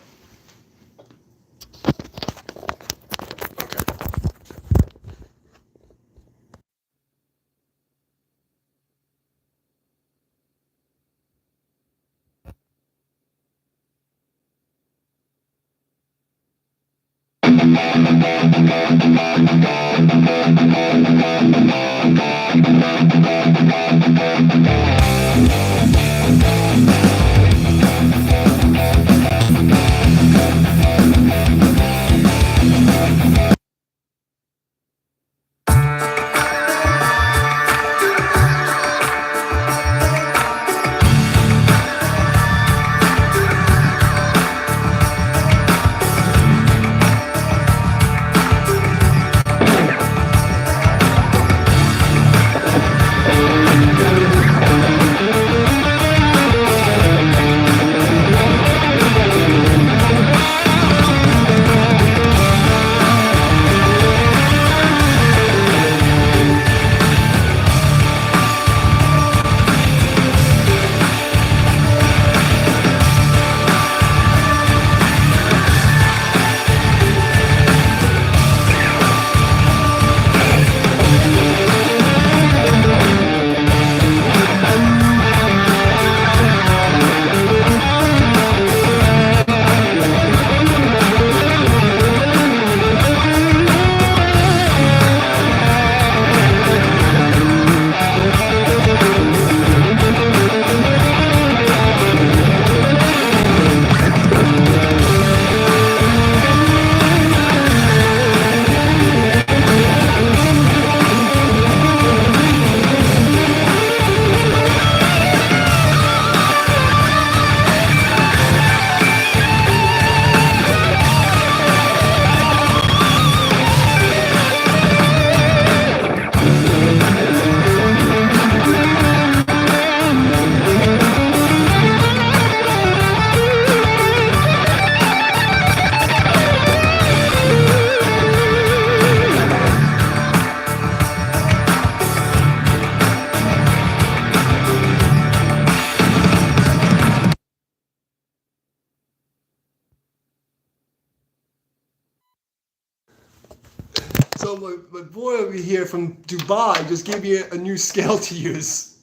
So my boy over here from Dubai just gave me a new scale to use,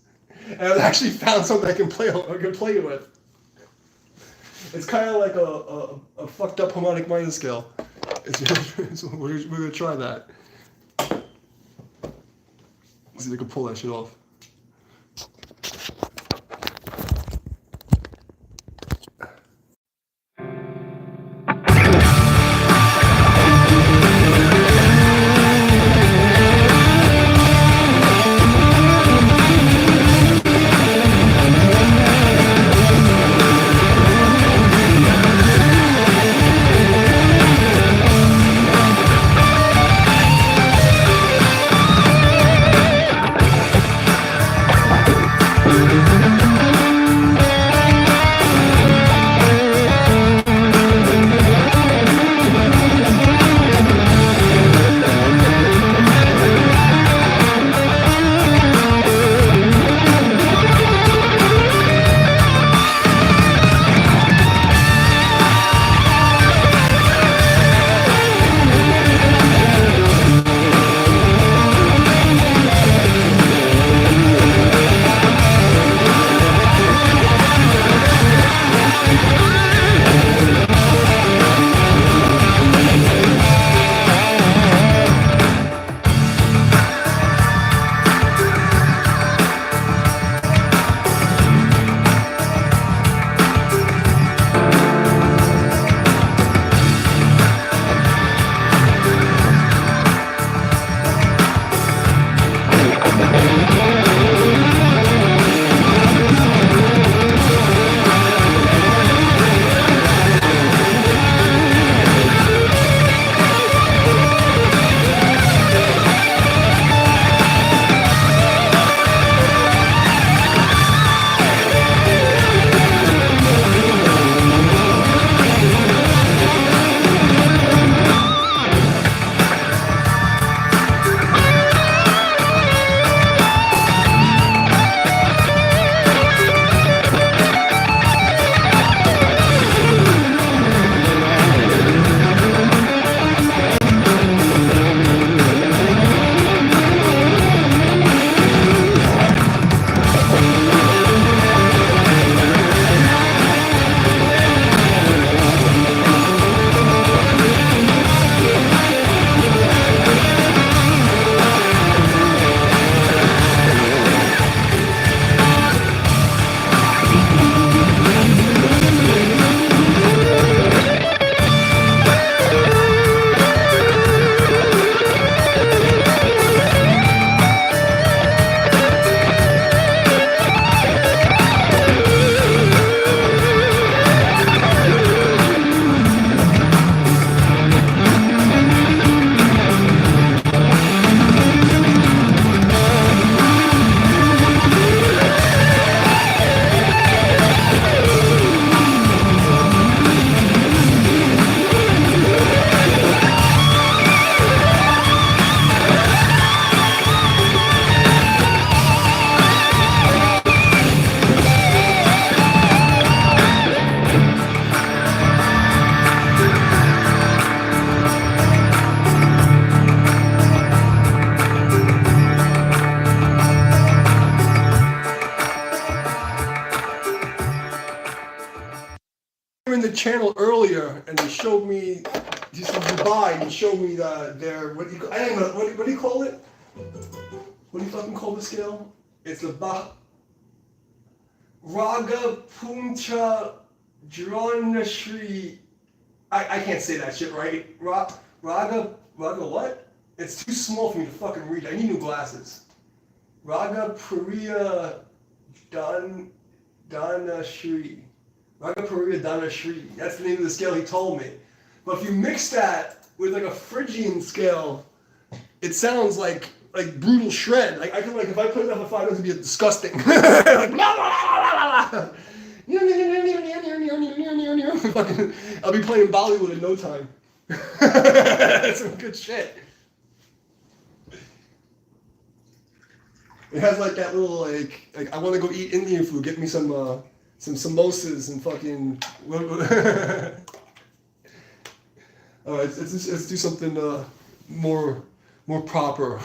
and I actually found something I can play with. It's kind of like a fucked up harmonic minor scale. So we're gonna try that. Let's see if I can pull that shit off. In the channel earlier, and they showed me just in Dubai. And showed me their what do you call it? What do you fucking call the scale? It's the Raga Puncha Dronashri. I can't say that shit right. Raga what? It's too small for me to fucking read. I need new glasses. Raga Priya Danashri. Raga Priya Danashri. That's the name of the scale he told me. But if you mix that with like a Phrygian scale, it sounds like brutal shred. Like I can if I put it up at 5 notes, it'd be disgusting. Like, I'll be playing Bollywood in no time. That's some good shit. It has like that little like I want to go eat Indian food. Get me some samosas and fucking. All right, let's do something more more proper.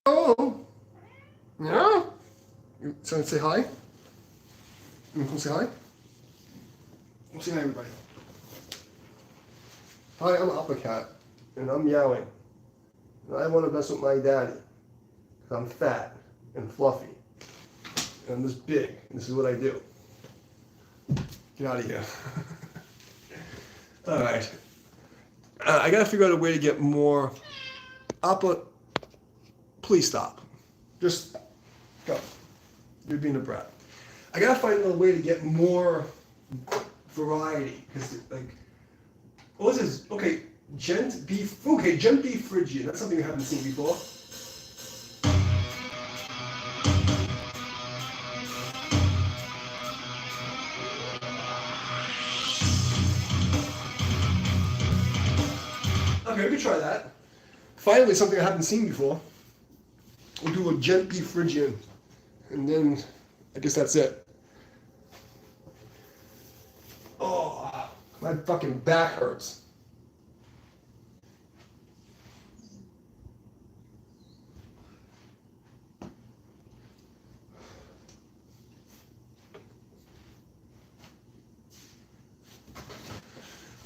Oh, yeah. You trying to say hi? You want to say hi? Say hi, everybody. Hi, I'm Uppercat, and I'm meowing. And I want to mess with my daddy. Because I'm fat and fluffy. And I'm this big, and this is what I do. Get out of here. Alright. I gotta figure out a way to get more upper. Please stop. Just go. You're being a brat. I gotta find another way to get more variety. Because, like, what was this? Okay, gent beef. Okay, gent beef Phrygian. That's something we haven't seen before. Okay, we can try that. Finally, something I haven't seen before. We'll do a gent beef Phrygian. And then, I guess that's it. Oh, my fucking back hurts.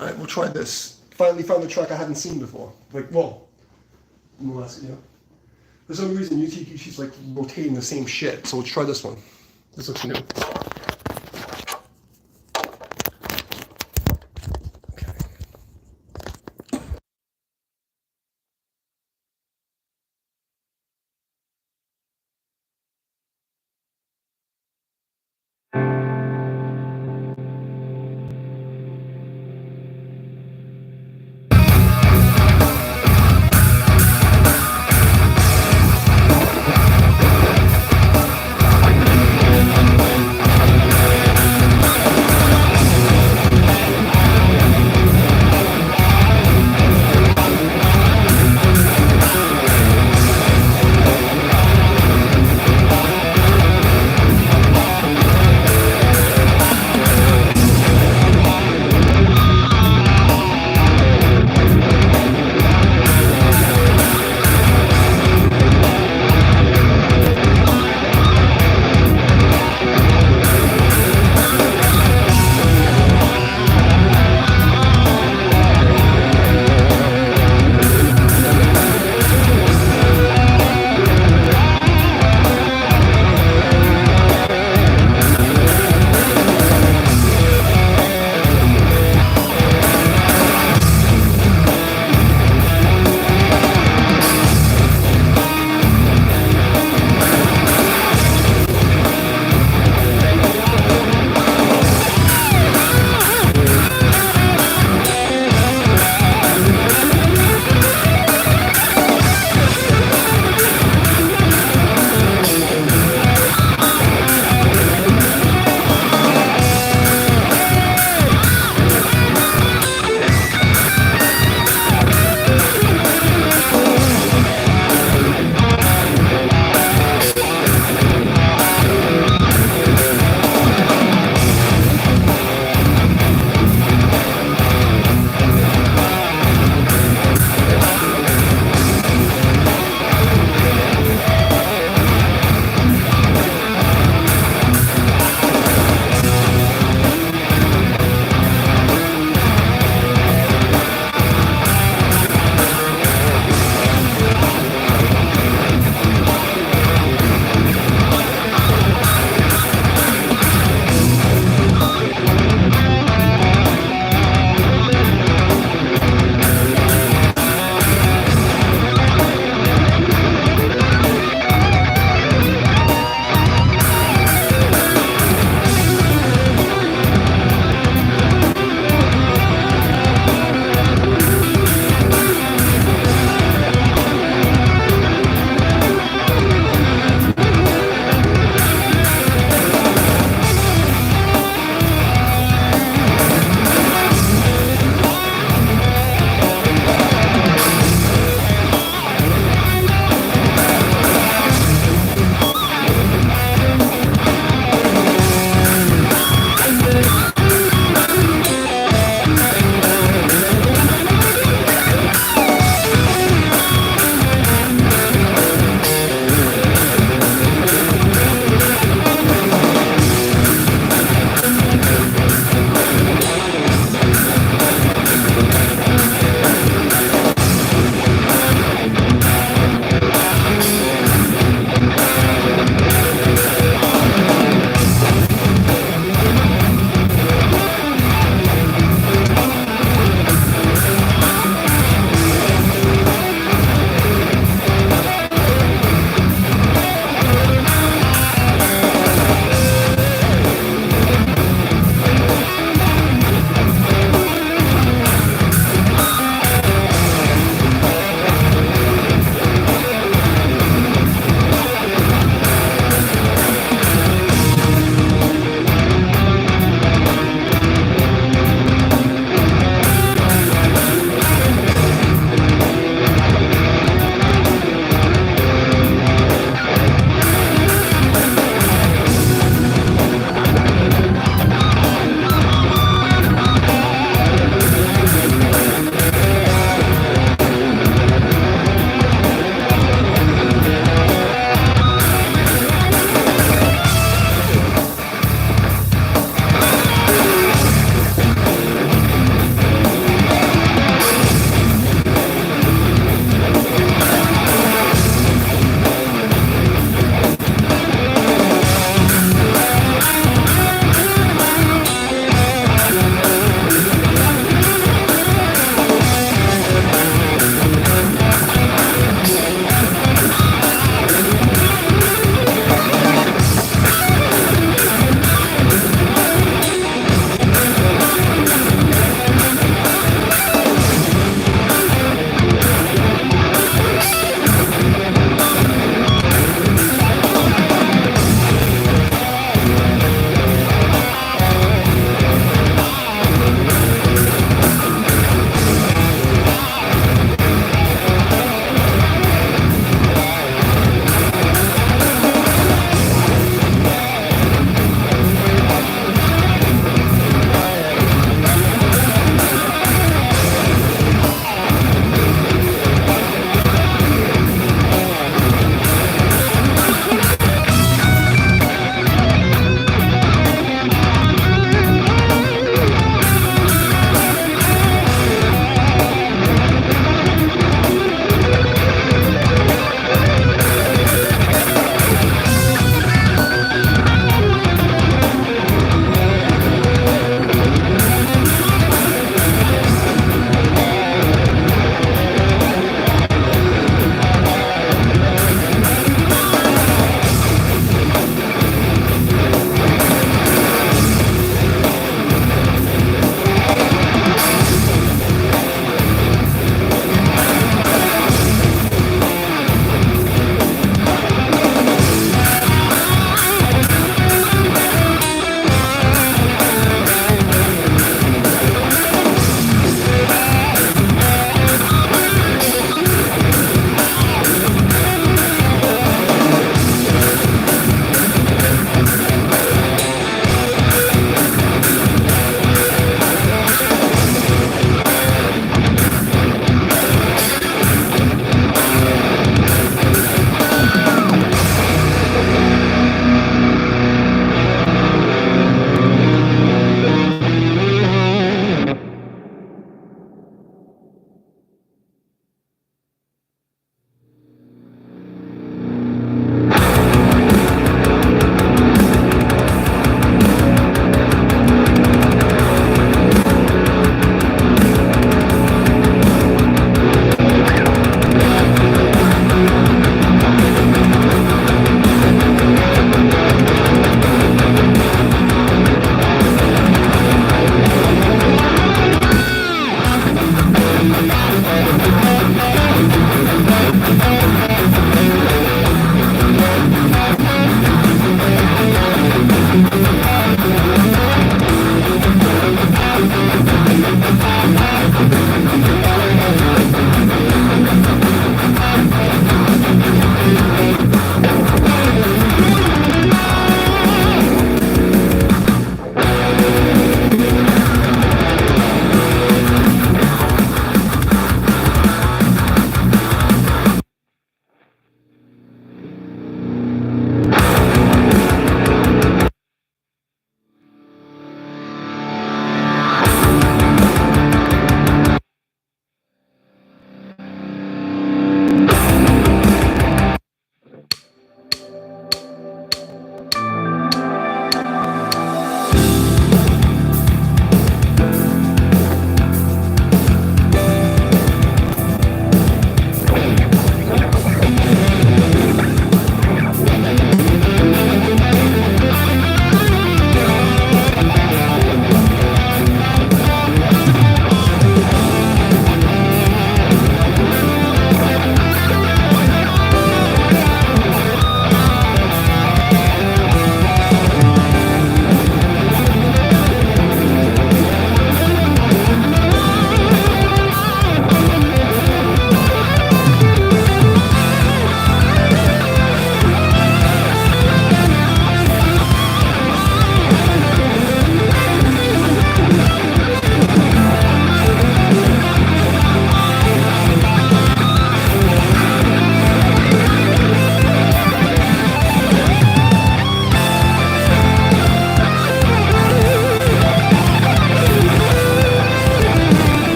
Alright, we'll try this. Finally found the track I haven't seen before. Like, whoa. For some reason, YouTube keeps like rotating the same shit. So let's try this one. This looks new. Okay.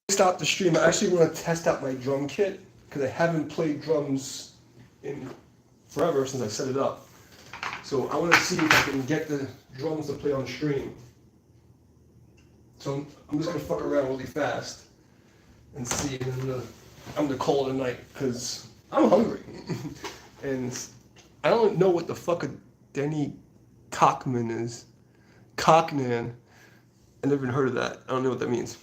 Stop the stream. I actually want to test out my drum kit because I haven't played drums in forever since I set it up. So I want to see if I can get the drums to play on stream. So I'm just gonna fuck around really fast and see, and then I'm gonna call it a night because I'm hungry and I don't know what the fuck a Denny Cockman is. Cockman. I never even heard of that. I don't know what that means.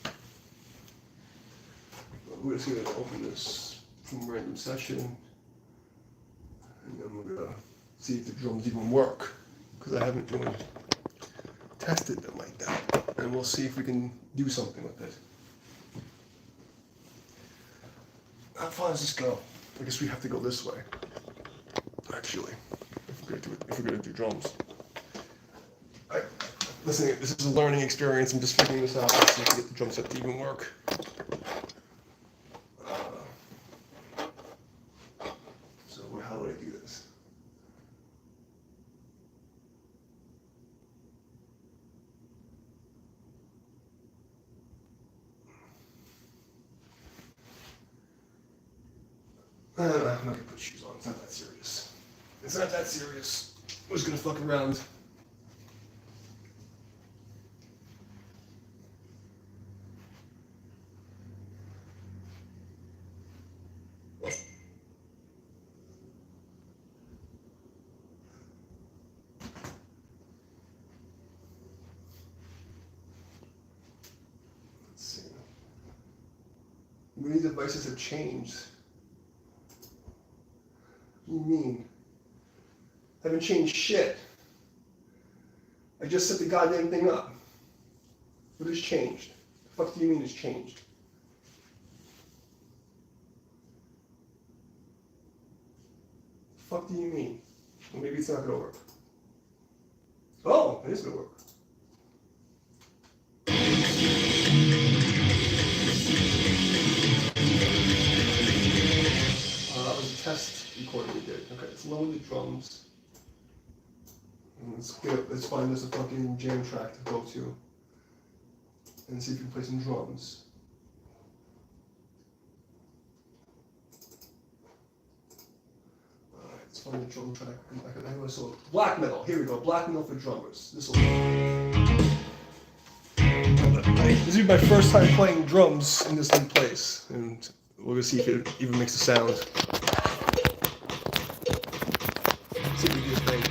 We're just gonna open this from random session, and then we're gonna see if the drums even work, because I haven't really tested them like that, and we'll see if we can do something with it. How far does this go? I guess we have to go this way, actually, if we're gonna do drums. Listen, this is a learning experience. I'm just figuring this out. Let's see if we get the drum set to even work. How do I do this? I'm not gonna put shoes on. It's not that serious. It's not that serious. I'm just gonna fuck around. Many devices have changed. What do you mean? I haven't changed shit. I just set the goddamn thing up. What has changed? The fuck do you mean it's changed? The fuck do you mean? Well, maybe it's not gonna work. Oh, it is gonna work. That was a test recording we did. Okay, let's lower the drums. And let's find us a fucking jam track to go to. And see if we can play some drums. Alright, let's find the drum track. So black metal. Here we go. Black metal for drummers. This will work. This will be my first time playing drums in this new place. And we're gonna see if it even makes a sound. See if we do this thing.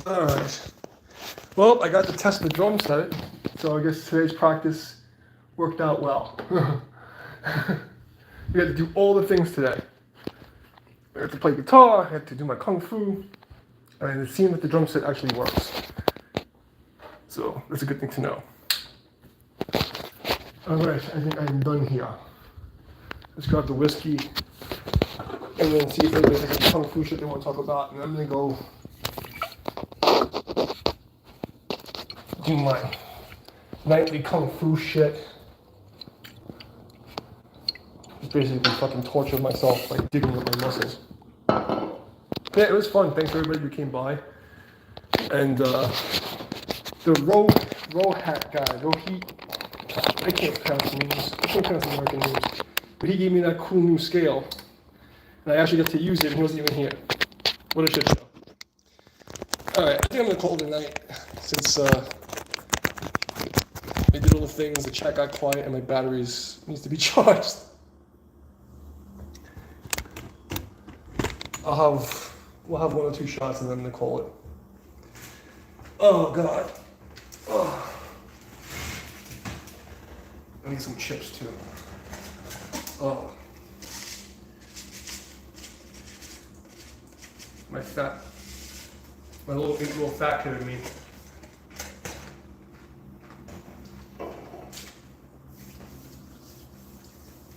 Alright. Well, I got to test the drum set, so I guess today's practice worked out well. We had to do all the things today. I had to play guitar, I had to do my kung fu, and it seemed that the drum set actually works. So that's a good thing to know. Alright, I think I'm done here. Let's grab the whiskey and then see if anybody has any kung fu shit they want to talk about, and I'm gonna go do my nightly kung fu shit. Just basically fucking torture myself by digging up my muscles. Yeah, it was fun. Thanks to everybody who came by. And the row hat guy, I can't pronounce names. I can't pronounce American names. But he gave me that cool new scale. And I actually got to use it and he wasn't even here. What a shit show. Alright, I think I'm gonna call it a night since I did all the things, the chat got quiet and my batteries needs to be charged. We'll have 1 or 2 shots and then I'm gonna call it. Oh god. Oh. I need some chips too. Oh. My little fat kid in me.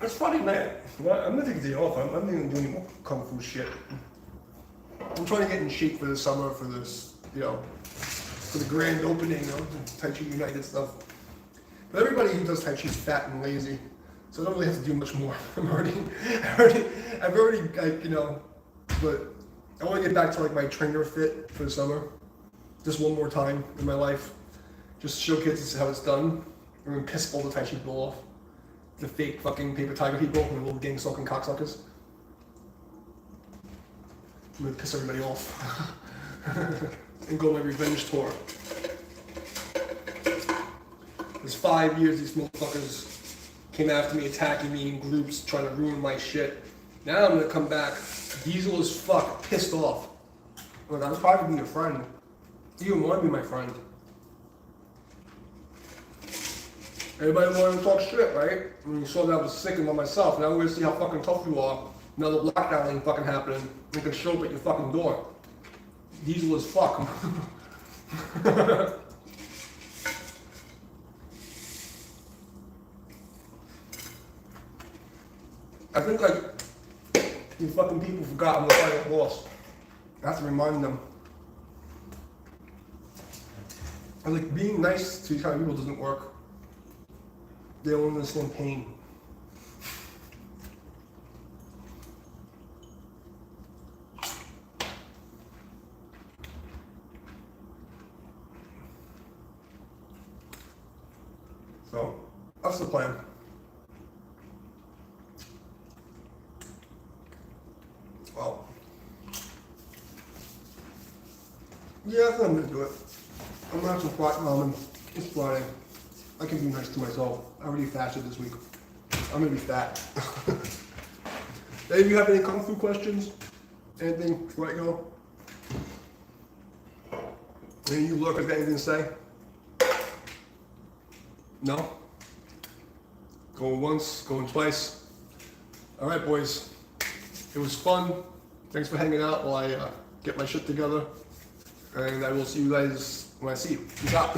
It's Friday night. I'm gonna take a day off. I'm not even doing any more kung fu shit. I'm trying to get in shape for the summer for this, for the grand opening of Tai Chi United stuff. But everybody who does Tai Chi is fat and lazy, so I don't really have to do much more. I've already, but I want to get back to like my trainer fit for the summer, just one more time in my life, just show kids how it's done. I'm gonna piss all the Tai Chi people off. the fake fucking paper tiger people, the little gang stalking cocksuckers. I'm gonna piss everybody off and go on my revenge tour. There's 5 years these motherfuckers came after me, attacking me in groups, trying to ruin my shit. Now I'm gonna come back, diesel as fuck, pissed off. Look, I'm probably being your friend. You don't want to be my friend. Everybody wanted to talk shit, right? When you saw that I was sick and by myself. Now we're gonna see how fucking tough you are. Now the lockdown ain't fucking happening. You can show up at your fucking door. Diesel as fuck. I think like these fucking people forgot I'm the final boss. I have to remind them. And like being nice to these kind of people doesn't work. They don't understand pain. So that's the plan. Well, yeah, I think I'm gonna do it. I'm gonna have some fried ramen. It's Friday. I can be nice to myself. I already fasted this week. I'm gonna be fat. Any of you have any kung fu questions? Anything before I go? Any of you look got anything to say? No? Going once, going twice. All right, boys. It was fun. Thanks for hanging out while I get my shit together. And I will see you guys when I see you. Peace out.